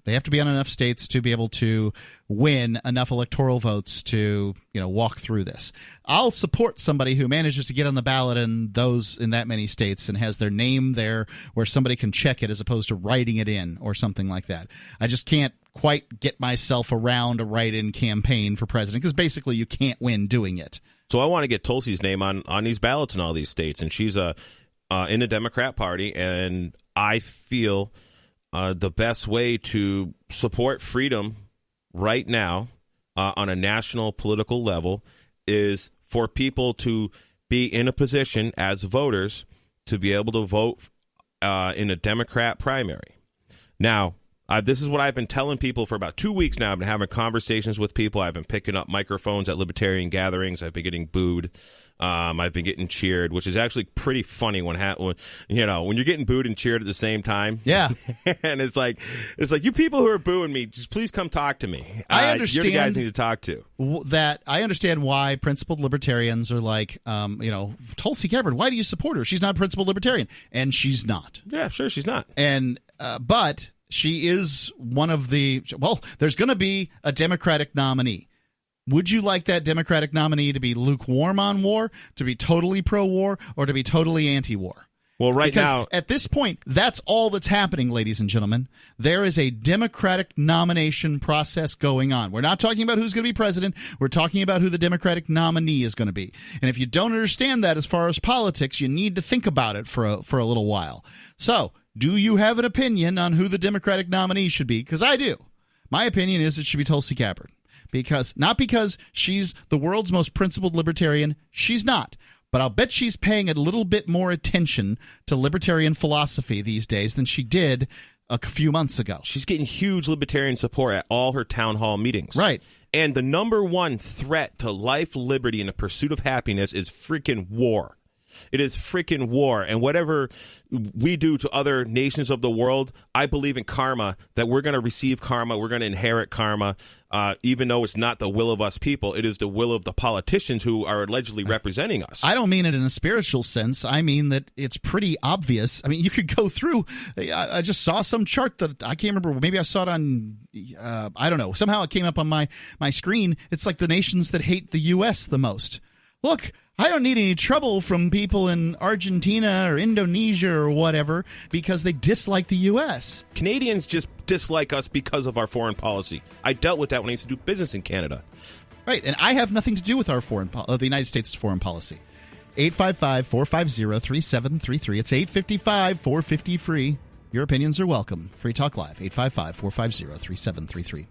have to be on enough states to be able to win enough electoral votes to walk through this. I'll support somebody who manages to get on the ballot in that many states and has their name there where somebody can check it as opposed to writing it in or something like that. I just can't quite get myself around a write-in campaign for president because basically you can't win doing it. So I want to get Tulsi's name on these ballots in all these states, and she's in the Democrat Party, and I feel the best way to support freedom right now on a national political level is for people to be in a position as voters to be able to vote in a Democrat primary. Now, this is what I've been telling people for about 2 weeks now. I've been having conversations with people. I've been picking up microphones at libertarian gatherings. I've been getting booed. I've been getting cheered, which is actually pretty funny when you're getting booed and cheered at the same time. Yeah. And it's like you people who are booing me, just please come talk to me. I understand. You're the guys I need to talk to. That I understand why principled libertarians are like, Tulsi Gabbard, why do you support her? She's not a principled libertarian. And she's not. Yeah, sure, she's not. And but she is one of there's going to be a Democratic nominee. Would you like that Democratic nominee to be lukewarm on war, to be totally pro-war, or to be totally anti-war? Well, now, at this point, that's all that's happening, ladies and gentlemen. There is a Democratic nomination process going on. We're not talking about who's going to be president. We're talking about who the Democratic nominee is going to be. And if you don't understand that as far as politics, you need to think about it for a little while. So, do you have an opinion on who the Democratic nominee should be? Because I do. My opinion is it should be Tulsi Gabbard. Not because she's the world's most principled libertarian. She's not. But I'll bet she's paying a little bit more attention to libertarian philosophy these days than she did a few months ago. She's getting huge libertarian support at all her town hall meetings. Right. And the number one threat to life, liberty, and the pursuit of happiness is freaking war. It is freaking war. And whatever we do to other nations of the world, I believe in karma, that we're going to receive karma. We're going to inherit karma, even though it's not the will of us people. It is the will of the politicians who are allegedly representing us. I don't mean it in a spiritual sense. I mean that it's pretty obvious. I mean, you could go through. I just saw some chart that I can't remember. Maybe I saw it on, I don't know. Somehow it came up on my screen. It's like the nations that hate the U.S. the most. Look, I don't need any trouble from people in Argentina or Indonesia or whatever because they dislike the U.S. Canadians just dislike us because of our foreign policy. I dealt with that when I used to do business in Canada. Right, and I have nothing to do with our the United States' foreign policy. 855-450-3733. It's 855-450-FREE. Your opinions are welcome. Free Talk Live, 855-450-3733.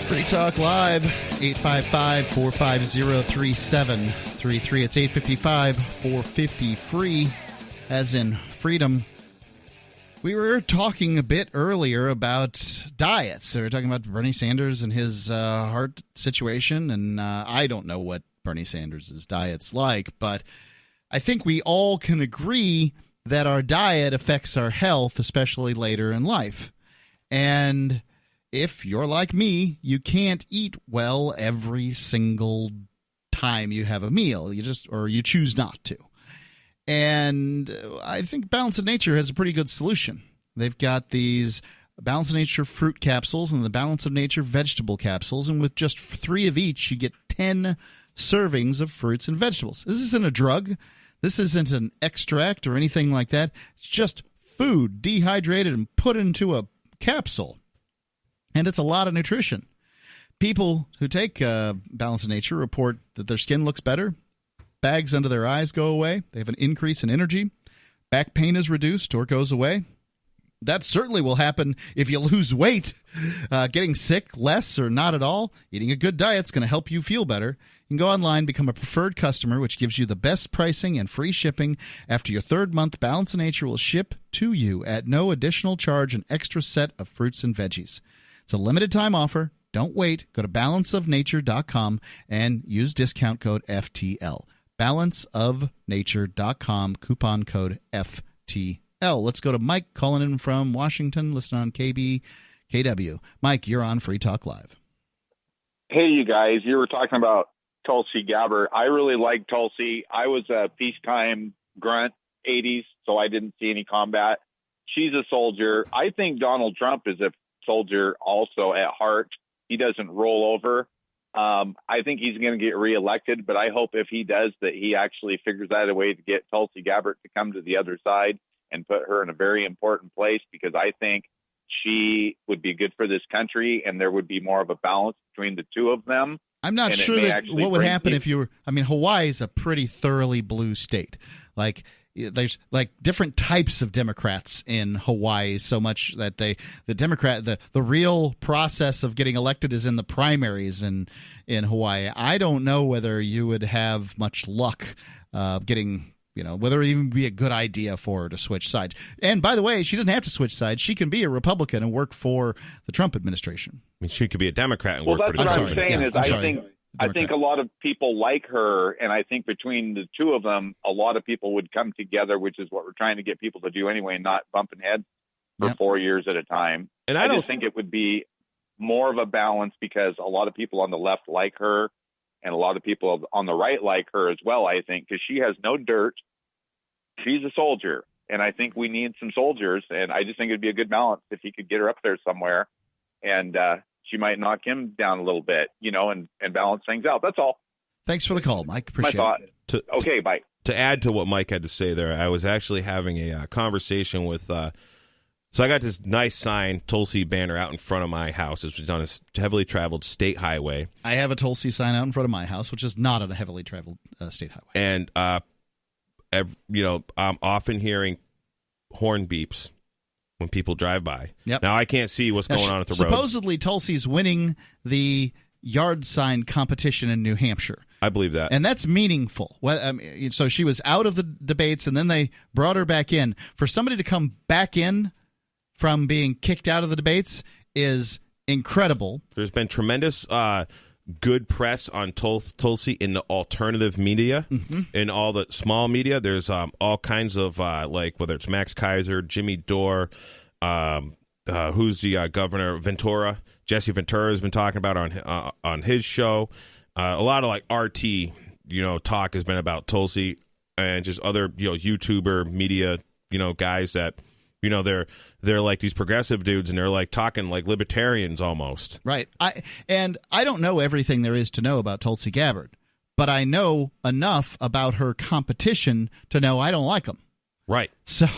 Free Talk Live, 855-450-3733. It's 855-450-FREE, as in freedom. We were talking a bit earlier about diets. We were talking about Bernie Sanders and his heart situation, and I don't know what Bernie Sanders' diet's like, but I think we all can agree that our diet affects our health, especially later in life. And if you're like me, you can't eat well every single time you have a meal. You choose not to. And I think Balance of Nature has a pretty good solution. They've got these Balance of Nature fruit capsules and the Balance of Nature vegetable capsules. And with just 3 of each, you get 10 servings of fruits and vegetables. This isn't a drug. This isn't an extract or anything like that. It's just food dehydrated and put into a capsule. And it's a lot of nutrition. People who take Balance of Nature report that their skin looks better, bags under their eyes go away, they have an increase in energy, back pain is reduced or goes away. That certainly will happen if you lose weight. Getting sick, less or not at all, eating a good diet is going to help you feel better. You can go online, become a preferred customer, which gives you the best pricing and free shipping. After your 3rd month, Balance of Nature will ship to you at no additional charge an extra set of fruits and veggies. It's a limited-time offer. Don't wait. Go to balanceofnature.com and use discount code FTL. Balanceofnature.com, coupon code FTL. Let's go to Mike calling in from Washington, listening on KBKW. Mike, you're on Free Talk Live. Hey, you guys. You were talking about Tulsi Gabbard. I really like Tulsi. I was a peacetime grunt, 80s, so I didn't see any combat. She's a soldier. I think Donald Trump is a soldier also at heart. He doesn't roll over. I think he's going to get reelected, but I hope if he does that he actually figures out a way to get Tulsi Gabbard to come to the other side and put her in a very important place, because I think she would be good for this country and there would be more of a balance between the two of them. I'm not sure that what would happen if you were, Hawaii is a pretty thoroughly blue state. There's different types of Democrats in Hawaii, so much that the real process of getting elected is in the primaries in Hawaii. I don't know whether you would have much luck getting, whether it even be a good idea for her to switch sides. And by the way, she doesn't have to switch sides. She can be a Republican and work for the Trump administration. I mean, she could be a Democrat and work for the Trump administration. I think a lot of people like her, and I think between the two of them, a lot of people would come together, which is what we're trying to get people to do anyway, not bumping heads for 4 years at a time. And I just think it would be more of a balance, because a lot of people on the left like her, and a lot of people on the right like her as well, I think, because she has no dirt. she's a soldier, and I think we need some soldiers, and I just think it'd be a good balance if he could get her up there somewhere, and she might knock him down a little bit, and balance things out. That's all. Thanks for the call, Mike. Appreciate it. Okay, bye. To add to what Mike had to say there, I was actually having a conversation with so I got this nice sign, Tulsi banner out in front of my house. This was on a heavily traveled state highway. I have a Tulsi sign out in front of my house, which is not on a heavily traveled state highway. And, I'm often hearing horn beeps when people drive by. Yep. Now, I can't see what's going on at the road. Supposedly, Tulsi's winning the yard sign competition in New Hampshire. I believe that. And that's meaningful. Well, so she was out of the debates, and then they brought her back in. For somebody to come back in from being kicked out of the debates is incredible. There's been tremendous good press on Tulsi in the alternative media, in all the small media. There's all kinds of, whether it's Max Kaiser, Jimmy Dore, who's the governor, Ventura. Jesse Ventura has been talking about on his show. A lot of RT, talk has been about Tulsi and just other, YouTuber media, guys that, they're like these progressive dudes, and they're talking like libertarians almost. Right. I don't know everything there is to know about Tulsi Gabbard, but I know enough about her competition to know I don't like them. Right. So,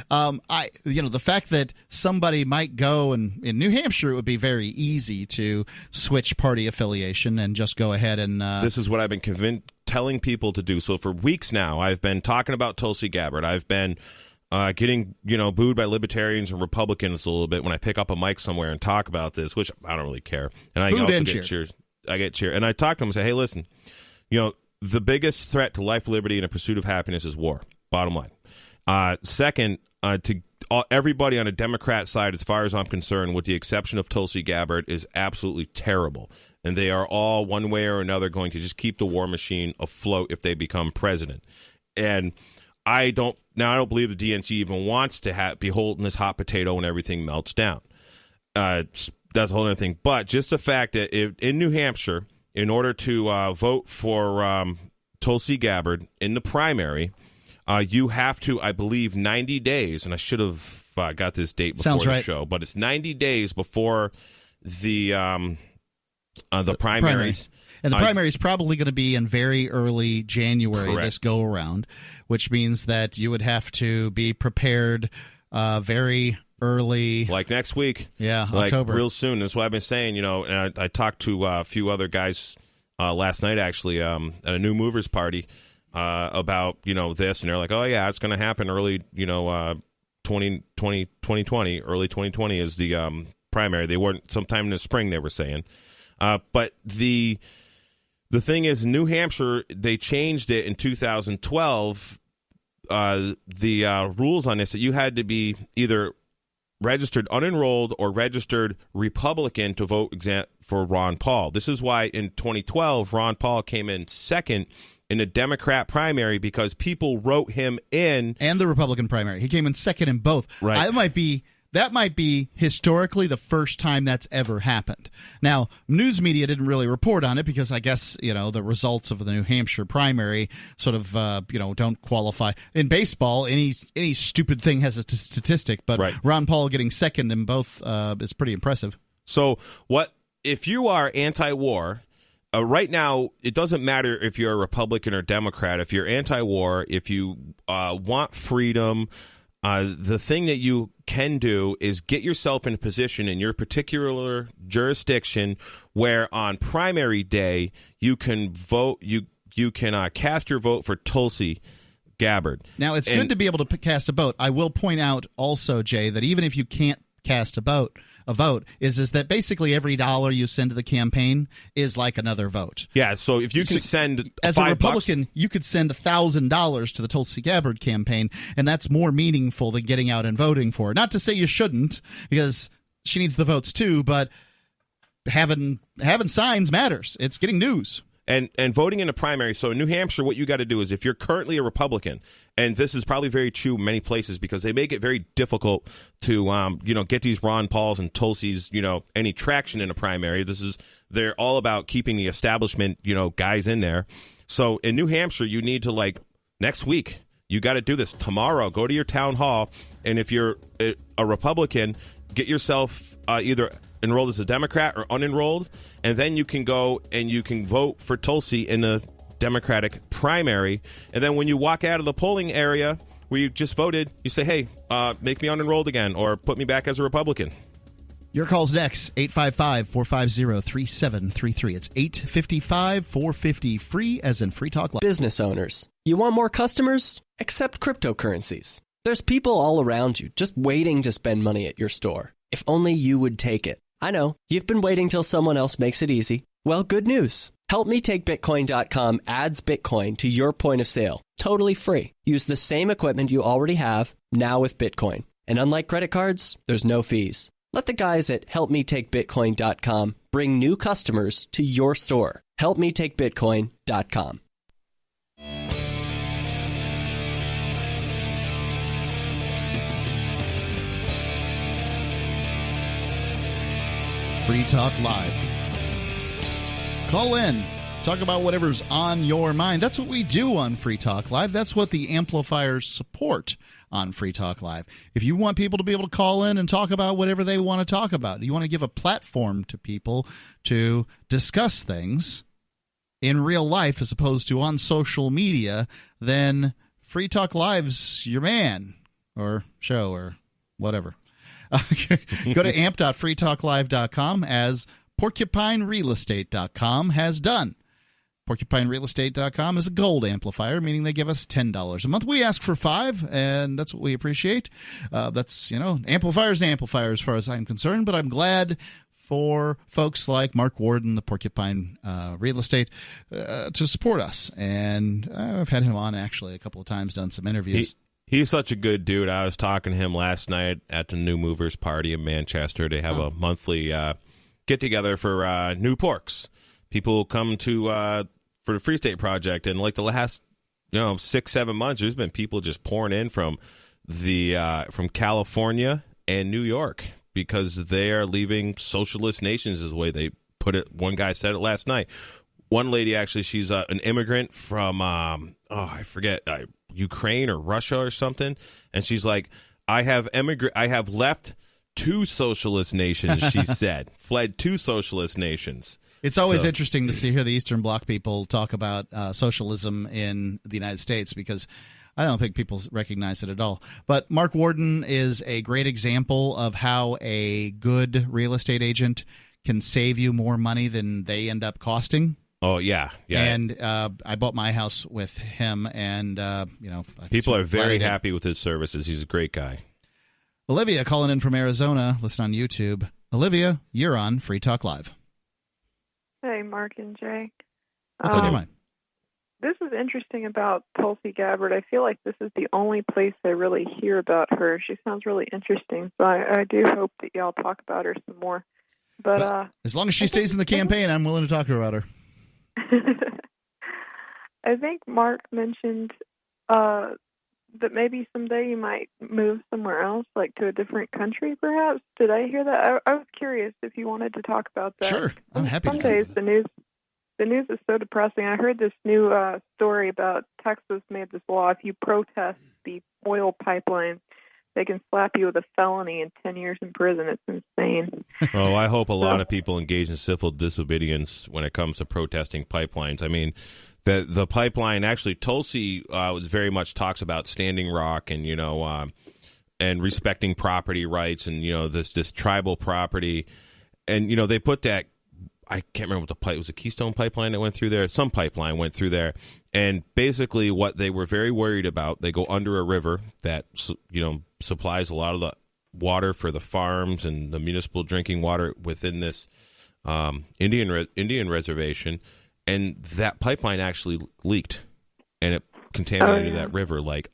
the fact that somebody might go, and in New Hampshire, it would be very easy to switch party affiliation and just go ahead and. This is what I've been telling people to do. So for weeks now, I've been talking about Tulsi Gabbard. I've been getting, booed by libertarians and Republicans a little bit when I pick up a mic somewhere and talk about this, which I don't really care. And I also get cheers. I get cheered. And I talk to them and say, hey, listen, the biggest threat to life, liberty, and a pursuit of happiness is war. Bottom line. Second, to everybody on a Democrat side, as far as I'm concerned, with the exception of Tulsi Gabbard, is absolutely terrible. And they are all, one way or another, going to just keep the war machine afloat if they become president. And I don't believe the DNC even wants to be holding this hot potato when everything melts down. That's a whole other thing. But just the fact that in New Hampshire, in order to vote for Tulsi Gabbard in the primary, you have to, I believe, 90 days, and I should have got this date before the show, but it's 90 days before the primaries. And the primary is probably going to be in very early January this go-around, which means that you would have to be prepared very early. Like next week. Yeah, October. Real soon. That's what I've been saying, and I talked to a few other guys last night, actually, at a New Movers party about, this, and they're like, oh, yeah, it's going to happen early, 2020, early 2020 is the primary. They weren't sometime in the spring, they were saying. But the thing is, New Hampshire, they changed it in 2012, the rules on this, that you had to be either registered unenrolled or registered Republican to vote for Ron Paul. This is why in 2012, Ron Paul came in second in the Democrat primary, because people wrote him in. And the Republican primary. He came in second in both. Right. That might be historically the first time that's ever happened. Now, news media didn't really report on it because I guess, the results of the New Hampshire primary sort of, don't qualify. In baseball, any stupid thing has a statistic, but Ron Paul getting second in both is pretty impressive. So if you are anti-war, right now, it doesn't matter if you're a Republican or Democrat. If you're anti-war, if you want freedom, the thing that you can do is get yourself in a position in your particular jurisdiction where on primary day you can vote. You can cast your vote for Tulsi Gabbard. Now, it's good to be able to cast a vote. I will point out also, Jay, that even if you can't cast a vote is that basically every $1 you send to the campaign is like another vote. Yeah, so if you can send as a Republican, you could send $1,000 to the Tulsi Gabbard campaign, and that's more meaningful than getting out and voting for her. Not to say you shouldn't, because she needs the votes too, but having signs matters. It's getting news. And voting in a primary. So in New Hampshire, what you got to do is if you're currently a Republican, and this is probably very true in many places because they make it very difficult to, get these Ron Pauls and Tulsi's, any traction in a primary. They're all about keeping the establishment, guys in there. So in New Hampshire, you need to next week, You got to do this tomorrow. Go to your town hall, and if you're a Republican, get yourself either enrolled as a Democrat or unenrolled, and then you can go and you can vote for Tulsi in the Democratic primary. And then when you walk out of the polling area where you just voted, you say, hey, make me unenrolled again or put me back as a Republican. Your call's next, 855-450-3733. It's 855-450-FREE, as in Free Talk Live. Business owners, you want more customers? Accept cryptocurrencies. There's people all around you just waiting to spend money at your store. If only you would take it. I know, you've been waiting till someone else makes it easy. Well, good news. HelpMeTakeBitcoin.com adds Bitcoin to your point of sale, totally free. Use the same equipment you already have, now with Bitcoin. And unlike credit cards, there's no fees. Let the guys at HelpMeTakeBitcoin.com bring new customers to your store. HelpMeTakeBitcoin.com. Free Talk Live. Call in. Talk about whatever's on your mind. That's what we do on Free Talk Live. That's what the amplifiers support on Free Talk Live. If you want people to be able to call in and talk about whatever they want to talk about, you want to give a platform to people to discuss things in real life as opposed to on social media, then Free Talk Live's your man or show or whatever. Go to amp.freetalklive.com as porcupinerealestate.com has done. PorcupineRealEstate.com is a gold amplifier, meaning they give us $10 a month. We ask for $5, and that's what we appreciate. That's, amplifiers and amplifiers as far as I'm concerned, but I'm glad for folks like Mark Warden, the Porcupine Real Estate, to support us. And I've had him on, actually, a couple of times, done some interviews. He's such a good dude. I was talking to him last night at the New Movers Party in Manchester. They have a monthly get-together for new porks. People come to for the Free State Project, and like the last 6-7 months, there's been people just pouring in from California and New York because they are leaving socialist nations, is the way they put it. One guy said it last night. One lady, actually, she's an immigrant from I forget, Ukraine or Russia or something, and she's like, I have left 2 socialist nations, she said. Fled 2 socialist nations. It's always interesting to hear the Eastern Bloc people talk about socialism in the United States, because I don't think people recognize it at all. But Mark Warden is a great example of how a good real estate agent can save you more money than they end up costing. Oh, yeah. And I bought my house with him, and, people are very happy with his services. He's a great guy. Olivia calling in from Arizona. Listen on YouTube. Olivia, you're on Free Talk Live. Hey, Mark and Jake. What's on your mind? This is interesting about Tulsi Gabbard. I feel like this is the only place I really hear about her. She sounds really interesting, so I do hope that y'all talk about her some more. But as long as she stays in the campaign, I'm willing to talk about her. I think Mark mentioned that maybe someday you might move somewhere else, like to a different country, perhaps. Did I hear that? I was curious if you wanted to talk about that. Sure, I'm happy Some to. days the news is so depressing. I heard this new story about Texas made this law. If you protest the oil pipeline, they can slap you with a felony and 10 years in prison. It's insane. Oh, I hope a lot of people engage in civil disobedience when it comes to protesting pipelines. I mean, the pipeline, actually, Tulsi was very much talks about Standing Rock and, and respecting property rights and, this tribal property. And, they put that, I can't remember what the pipe was, a Keystone pipeline that went through there. Some pipeline went through there. And basically what they were very worried about, they go under a river that, supplies a lot of the water for the farms and the municipal drinking water within this Indian reservation. And that pipeline actually leaked, and it contaminated that river like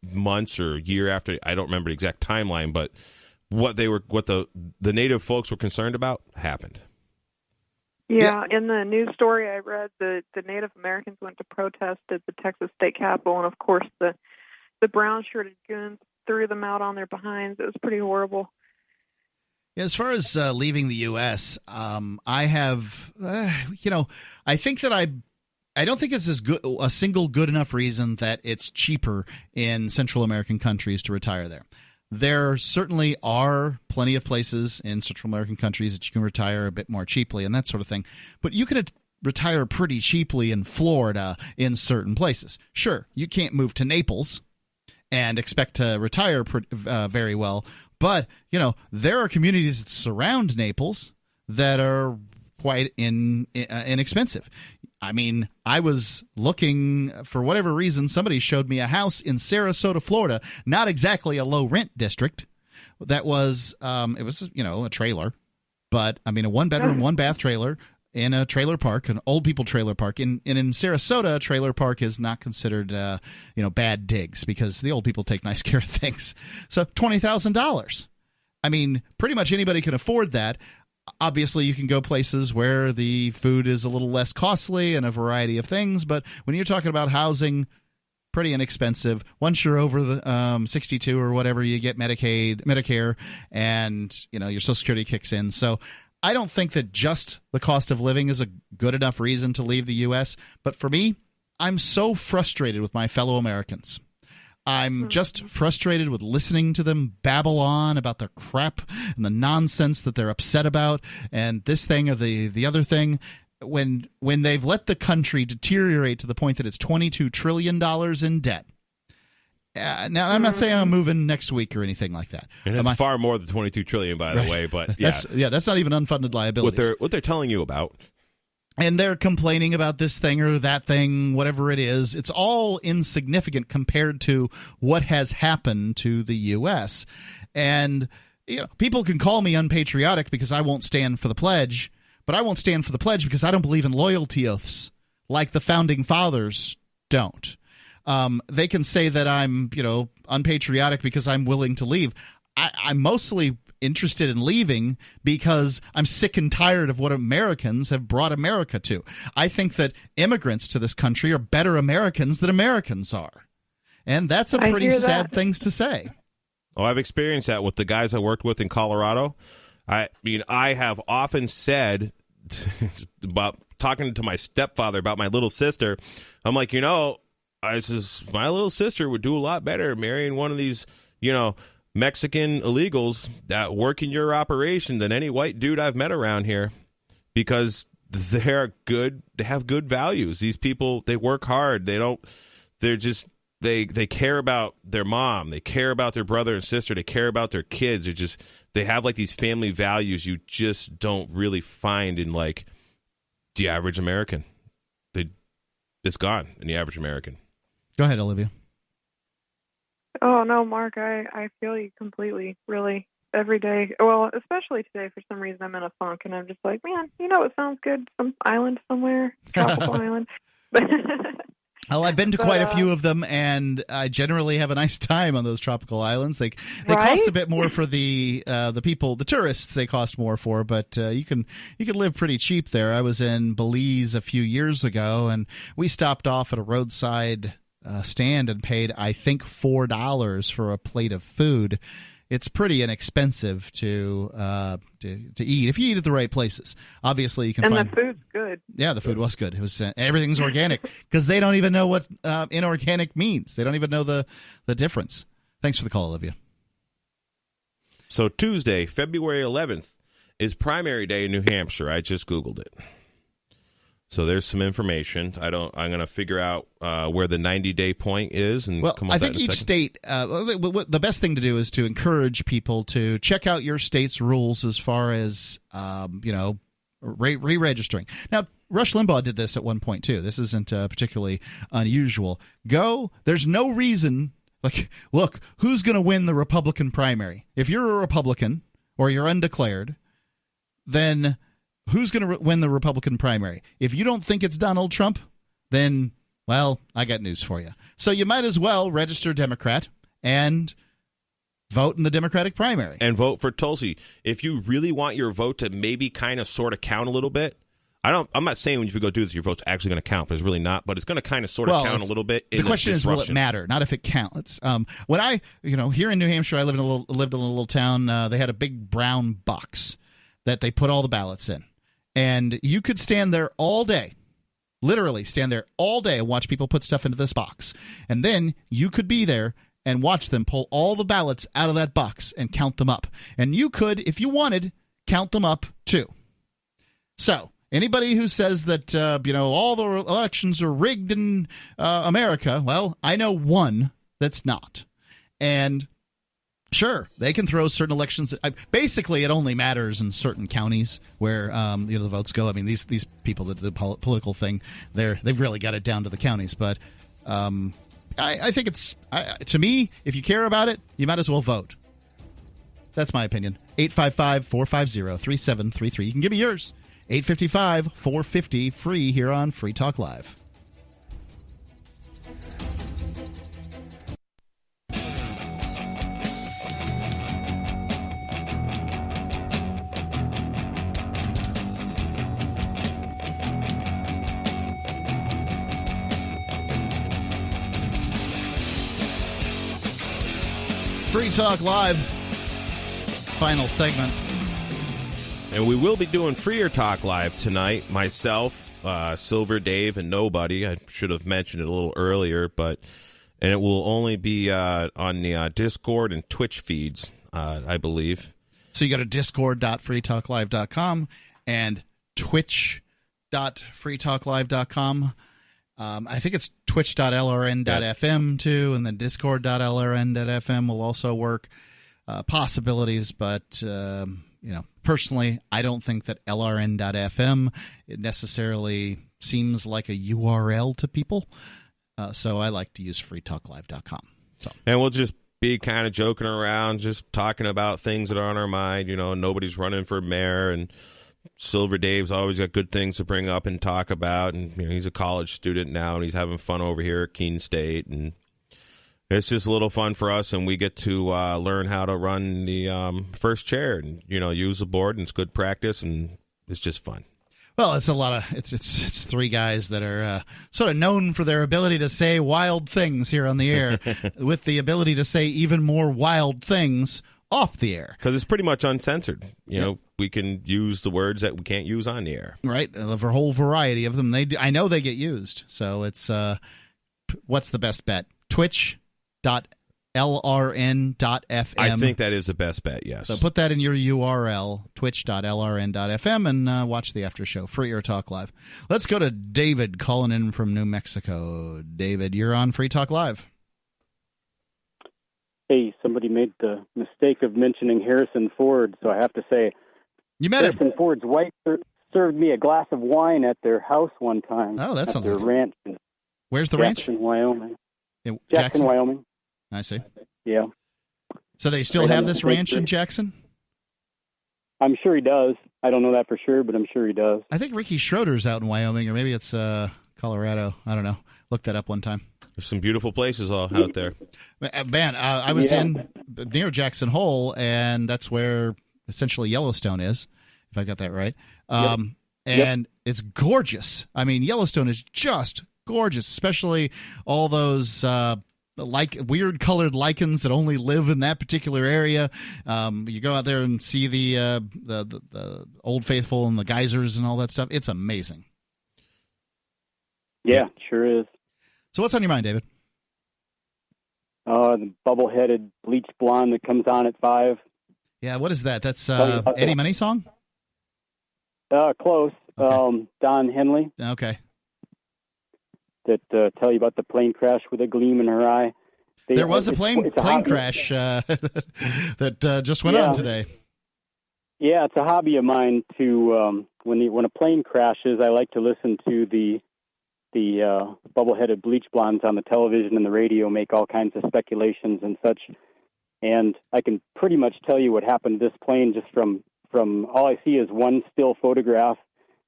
months or a year after. I don't remember the exact timeline, but what the native folks were concerned about happened. Yeah, in the news story I read, the Native Americans went to protest at the Texas State Capitol, and of course the brown-shirted goons threw them out on their behinds. It was pretty horrible. As far as leaving the U.S., I have, I think that I I don't think it's a single good enough reason that it's cheaper in Central American countries to retire there. There certainly are plenty of places in Central American countries that you can retire a bit more cheaply and that sort of thing. But you could retire pretty cheaply in Florida in certain places. Sure, you can't move to Naples and expect to retire very well. But, there are communities that surround Naples that are quite inexpensive. I mean, I was looking, for whatever reason, somebody showed me a house in Sarasota, Florida, not exactly a low-rent district. That was, it was, a trailer. But, I mean, a one-bedroom, one-bath trailer in a trailer park, an old people trailer park. And in Sarasota, a trailer park is not considered, bad digs because the old people take nice care of things. So $20,000. I mean, pretty much anybody can afford that. Obviously, you can go places where the food is a little less costly and a variety of things. But when you're talking about housing, pretty inexpensive. Once you're over the 62 or whatever, you get Medicaid, Medicare, and your Social Security kicks in. So I don't think that just the cost of living is a good enough reason to leave the U.S. But for me, I'm so frustrated with my fellow Americans. I'm just frustrated with listening to them babble on about their crap and the nonsense that they're upset about and this thing or the other thing. When they've let the country deteriorate to the point that it's $22 trillion in debt. Now, I'm not saying I'm moving next week or anything like that. And it's far more than $22 trillion, by the way. But that's not even unfunded liabilities. What they're telling you about. And they're complaining about this thing or that thing, whatever it is. It's all insignificant compared to what has happened to the U.S. And people can call me unpatriotic because I won't stand for the pledge, but I won't stand for the pledge because I don't believe in loyalty oaths like the founding fathers don't. They can say that I'm, unpatriotic because I'm willing to leave. I'm mostly interested in leaving because I'm sick and tired of what Americans have brought America to. I think that immigrants to this country are better Americans than Americans are. And that's a pretty sad thing to say. Oh, I've experienced that with the guys I worked with in Colorado. I mean, I have often said about talking to my stepfather about my little sister, I'm like, my little sister would do a lot better marrying one of these, Mexican illegals that work in your operation than any white dude I've met around here, because they're good. They have good values. These people, they work hard. They care about their mom. They care about their brother and sister. They care about their kids. They have like these family values you just don't really find in like the average American. It's gone in the average American. Go ahead, Olivia. Oh, no, Mark, I feel you completely, really, every day. Well, especially today, for some reason, I'm in a funk, and I'm just like, man, it sounds good, some island somewhere, tropical island. Well, I've been to quite a few of them, and I generally have a nice time on those tropical islands. They cost a bit more for the people, the tourists. They cost more for, but you can live pretty cheap there. I was in Belize a few years ago, and we stopped off at a roadside stand and paid, I think, $4 for a plate of food. It's pretty inexpensive to eat if you eat at the right places. Obviously, you can find. And the food's good. Yeah, the food was good. It was everything's organic because they don't even know what inorganic means. They don't even know the difference. Thanks for the call, Olivia. So Tuesday, February 11th, is primary day in New Hampshire. I just Googled it. So there's some information. I'm going to figure out where the 90-day point is. And well, come up I think each state, the best thing to do is to encourage people to check out your state's rules as far as, re-registering. Now, Rush Limbaugh did this at one point, too. This isn't particularly unusual. There's no reason, look, who's going to win the Republican primary? If you're a Republican or you're undeclared, then who's going to win the Republican primary? If you don't think it's Donald Trump, then, well, I got news for you. So you might as well register Democrat and vote in the Democratic primary. And vote for Tulsi. If you really want your vote to maybe kind of sort of count a little bit, I'm not saying when you go do this, your vote's actually going to count, but it's really not. But it's going to kind of sort of count a little bit. The question is, will it matter? Not if it counts. When I, here in New Hampshire, I lived in a little town. They had a big brown box that they put all the ballots in. And you could stand there all day Literally stand there all day and watch people put stuff into this box. And then you could be there and watch them pull all the ballots out of that box and count them up. And you could, if you wanted, count them up too. So anybody who says that, all the elections are rigged in America, well, I know one that's not. And sure, they can throw certain elections. Basically, it only matters in certain counties where the votes go. I mean, these people that do the political thing, they've really got it down to the counties. But I think it's to me, if you care about it, you might as well vote. That's my opinion. 855-450-3733. You can give me yours. 855-450 free here on Free Talk Live. Free Talk Live, final segment. And we will be doing Freer Talk Live tonight. Myself, Silver Dave, and Nobody. I should have mentioned it a little earlier, and it will only be on the Discord and Twitch feeds, I believe. So you go to discord.freetalklive.com and twitch.freetalklive.com. I think it's twitch.lrn.fm too, and then discord.lrn.fm will also work. Possibilities, but personally, I don't think that lrn.fm it necessarily seems like a URL to people. So I like to use freetalklive.com. So. And we'll just be kind of joking around, just talking about things that are on our mind. Nobody's running for mayor, and Silver Dave's always got good things to bring up and talk about. And he's a college student now, and he's having fun over here at Keene State. And it's just a little fun for us, and we get to learn how to run the first chair and, use the board, and it's good practice, and it's just fun. Well, it's a lot of it's three guys that are sort of known for their ability to say wild things here on the air, with the ability to say even more wild things off the air. Because it's pretty much uncensored. We can use the words that we can't use on the air. Right, a whole variety of them. I know they get used. So it's what's the best bet? Twitch.lrn.fm. I think that is the best bet, yes. So put that in your URL, twitch.lrn.fm, and watch the after show, Free or Talk Live. Let's go to David calling in from New Mexico. David, you're on Free Talk Live. Hey, somebody made the mistake of mentioning Harrison Ford, so I have to say, you met Harrison him. Ford's wife served me a glass of wine at their house one time. Oh, that sounds their like ranch. Where's the Jackson, ranch? Wyoming. Jackson, Wyoming. I see. Yeah. So they still have this ranch in Jackson? I'm sure he does. I don't know that for sure, but I'm sure he does. I think Ricky Schroeder's out in Wyoming, or maybe it's Colorado. I don't know. Looked that up one time. There's some beautiful places all out there. Man, I was in near Jackson Hole, and that's where essentially Yellowstone is, if I got that right. And it's gorgeous. I mean, Yellowstone is just gorgeous, especially all those weird colored lichens that only live in that particular area. You go out there and see the Old Faithful and the geysers and all that stuff. It's amazing. Yeah, sure is. So what's on your mind, David? The bubble-headed bleached blonde that comes on at 5. Yeah, what is that? That's Eddie Money song? Close. Okay. Don Henley. Okay. That tell you about the plane crash with a gleam in her eye. There was a plane crash that just went on today. Yeah, it's a hobby of mine to when a plane crashes, I like to listen to the bubble-headed bleach blondes on the television and the radio make all kinds of speculations and such. And I can pretty much tell you what happened to this plane just from all I see is one still photograph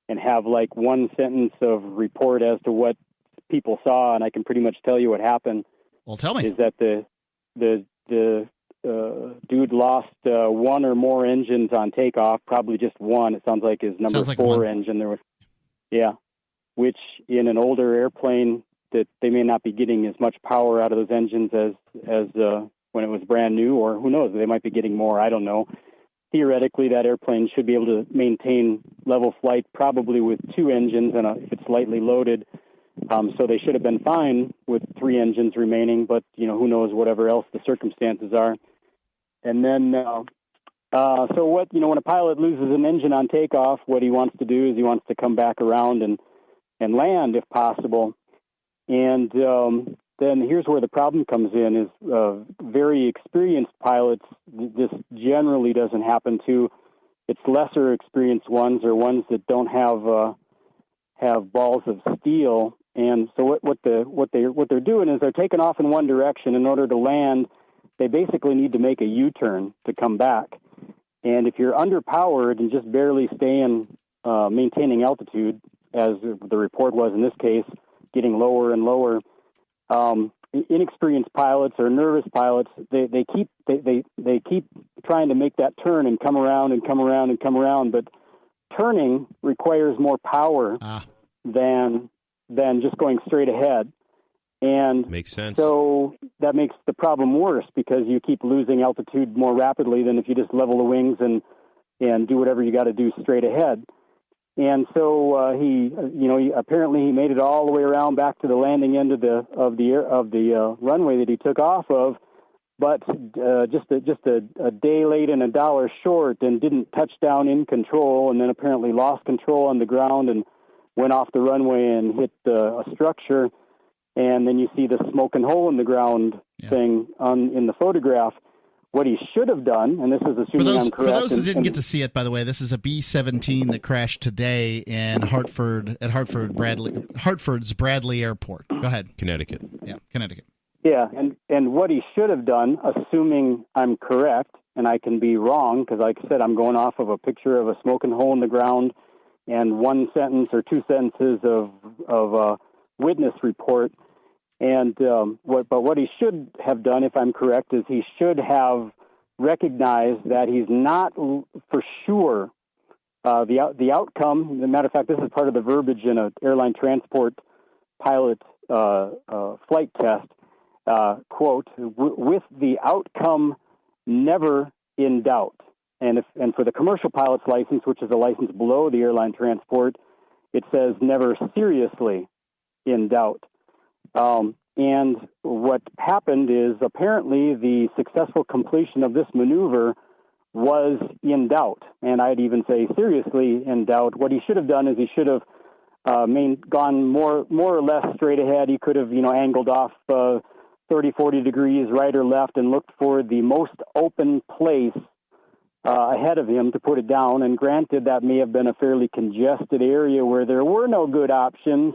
and have like one sentence of report as to what people saw, and I can pretty much tell you what happened. Well, tell me. Is that the dude lost one or more engines on takeoff, probably just one. It sounds like his number 4 engine. There was, which in an older airplane that they may not be getting as much power out of those engines as when it was brand new, or who knows, they might be getting more. I don't know. Theoretically, that airplane should be able to maintain level flight, probably with 2 engines, and if it's lightly loaded. So they should have been fine with 3 engines remaining, but, who knows whatever else the circumstances are. And then, so what, when a pilot loses an engine on takeoff, what he wants to do is he wants to come back around and land if possible. And then here's where the problem comes in is very experienced pilots, this generally doesn't happen to. It's lesser experienced ones or ones that don't have balls of steel. And so what they're doing is they're taking off in one direction. In order to land, they basically need to make a U-turn to come back. And if you're underpowered and just barely staying maintaining altitude, as the report was in this case, getting lower and lower, inexperienced pilots or nervous pilots, they keep trying to make that turn and come around and come around and come around. But turning requires more power than just going straight ahead. And makes sense. So that makes the problem worse because you keep losing altitude more rapidly than if you just level the wings and do whatever you got to do straight ahead. And so he apparently made it all the way around back to the landing end of the runway that he took off of, but just a day late and $1 short, and didn't touch down in control, and then apparently lost control on the ground and went off the runway and hit a structure. And then you see the smoking hole in the ground thing in the photograph. What he should have done, and this is assuming I'm correct. For those that didn't get to see it, by the way, this is a B-17 that crashed today in Hartford at Hartford's Bradley Airport. Go ahead. Connecticut. Yeah, Connecticut. Yeah, and what he should have done, assuming I'm correct, and I can be wrong, because like I said, I'm going off of a picture of a smoking hole in the ground and 1 sentence or 2 sentences of a witness report. And what he should have done, if I'm correct, is he should have recognized that he's not for sure the outcome. As a matter of fact, this is part of the verbiage in an airline transport pilot flight test. Quote: "With the outcome never in doubt." And for the commercial pilot's license, which is a license below the airline transport, it says never seriously in doubt. And what happened is apparently the successful completion of this maneuver was in doubt, and I'd even say seriously in doubt. What he should have done is he should have gone more or less straight ahead. He could have angled off 30, 40 degrees right or left and looked for the most open place ahead of him to put it down. And granted, that may have been a fairly congested area where there were no good options.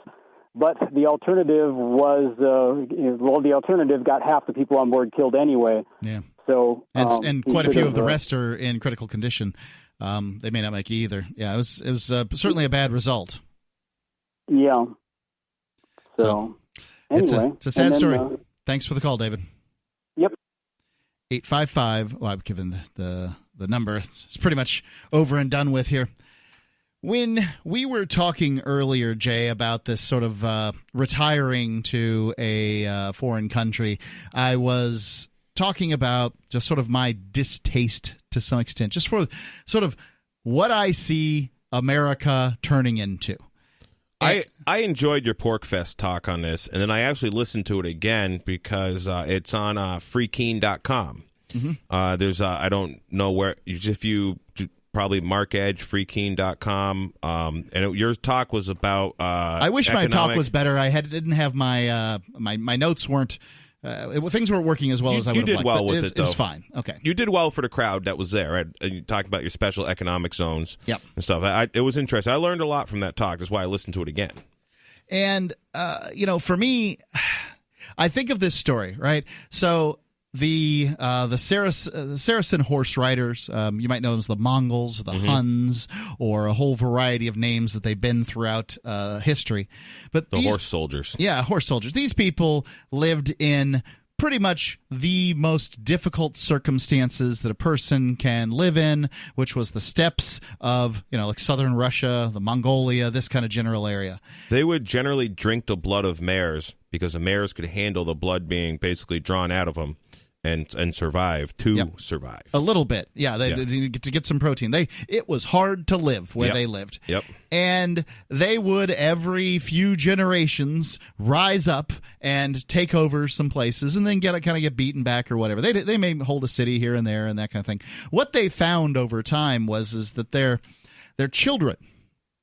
But the alternative was, the alternative got half the people on board killed anyway. Yeah. So and quite a few of the rest are in critical condition. They may not make it either. Yeah, it was certainly a bad result. Yeah. So anyway, it's a sad story. Thanks for the call, David. Yep. 855. Well, I've given the number. It's pretty much over and done with here. When we were talking earlier, Jay, about this sort of retiring to a foreign country, I was talking about just sort of my distaste to some extent, just for sort of what I see America turning into. I enjoyed your PorkFest talk on this, and then I actually listened to it again because it's on freekeen.com. Mm-hmm. There's I don't know where, if you probably MarkEdge, freekeen.com, and your talk was about I wish my talk was better. I didn't have my my notes weren't things weren't working as well as I would have liked. You did well with it, though. It was fine. Okay. You did well for the crowd that was there. And you talked about your special economic zones and stuff. It was interesting. I learned a lot from that talk. That's why I listened to it again. And, for me, I think of this story, right? So the Saracen horse riders, you might know them as the Mongols, the Huns, or a whole variety of names that they've been throughout history. But the horse soldiers. Yeah, horse soldiers. These people lived in pretty much the most difficult circumstances that a person can live in, which was the steppes of, like southern Russia, the Mongolia, this kind of general area. They would generally drink the blood of mares because the mares could handle the blood being basically drawn out of them. and survive survive. A little bit. Yeah, they to get some protein. It was hard to live where they lived. Yep. And they would, every few generations, rise up and take over some places and then kind of get beaten back or whatever. They may hold a city here and there and that kind of thing. What they found over time is that their children,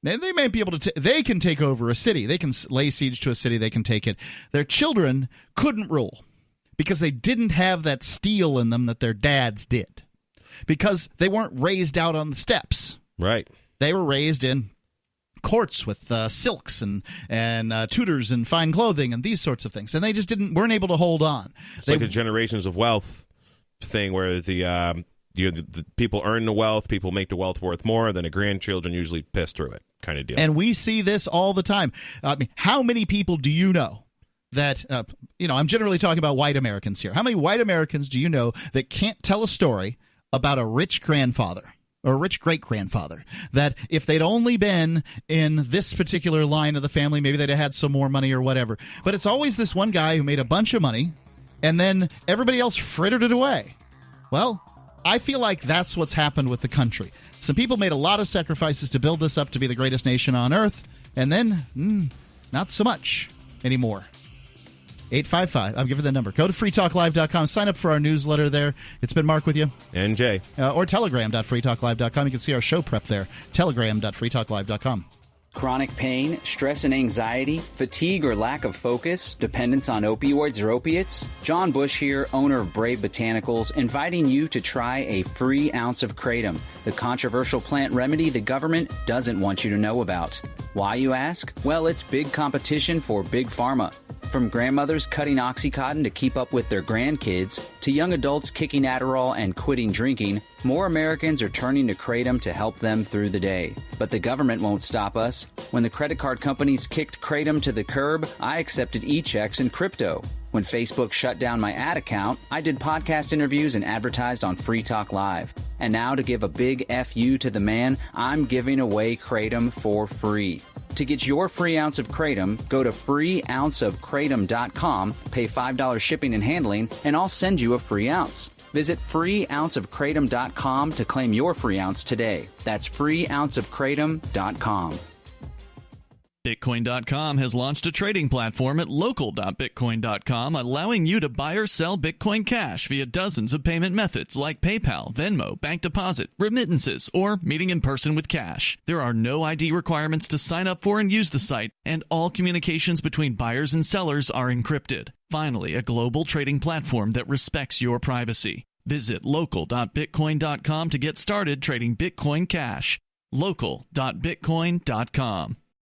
they may be able to they can take over a city. They can lay siege to a city. They can take it. Their children couldn't rule, because they didn't have that steel in them that their dads did, because they weren't raised out on the steppes. Right. They were raised in courts with silks and tutors and fine clothing and these sorts of things, and they just weren't able to hold on. It's like a generations of wealth thing, where the people earn the wealth, people make the wealth worth more, then the grandchildren usually piss through it, kind of deal. And we see this all the time. I mean, how many people do you know that, I'm generally talking about white Americans here. How many white Americans do you know that can't tell a story about a rich grandfather or a rich great-grandfather, that if they'd only been in this particular line of the family, maybe they'd have had some more money or whatever. But it's always this one guy who made a bunch of money, and then everybody else frittered it away. Well, I feel like that's what's happened with the country. Some people made a lot of sacrifices to build this up to be the greatest nation on earth, and then not so much anymore. 855. I'll give you the number. Go to freetalklive.com. Sign up for our newsletter there. It's been Mark with you. And Jay. Or telegram.freetalklive.com. You can see our show prep there. Telegram.freetalklive.com. Chronic pain, stress and anxiety, fatigue or lack of focus, dependence on opioids or opiates? John Bush here, owner of Brave Botanicals, inviting you to try a free ounce of kratom, the controversial plant remedy the government doesn't want you to know about. Why, you ask? Well, it's big competition for Big Pharma. From grandmothers cutting Oxycontin to keep up with their grandkids, to young adults kicking Adderall and quitting drinking, more Americans are turning to kratom to help them through the day. But the government won't stop us. When the credit card companies kicked kratom to the curb, I accepted e-checks and crypto. When Facebook shut down my ad account, I did podcast interviews and advertised on Free Talk Live. And now, to give a big FU to the man, I'm giving away kratom for free. To get your free ounce of kratom, go to freeounceofkratom.com, pay $5 shipping and handling, and I'll send you a free ounce. Visit freeounceofkratom.com to claim your free ounce today. That's freeounceofkratom.com. Bitcoin.com has launched a trading platform at local.bitcoin.com, allowing you to buy or sell Bitcoin Cash via dozens of payment methods like PayPal, Venmo, bank deposit, remittances, or meeting in person with cash. There are no ID requirements to sign up for and use the site, and all communications between buyers and sellers are encrypted. Finally, a global trading platform that respects your privacy. Visit local.bitcoin.com to get started trading Bitcoin Cash. local.bitcoin.com.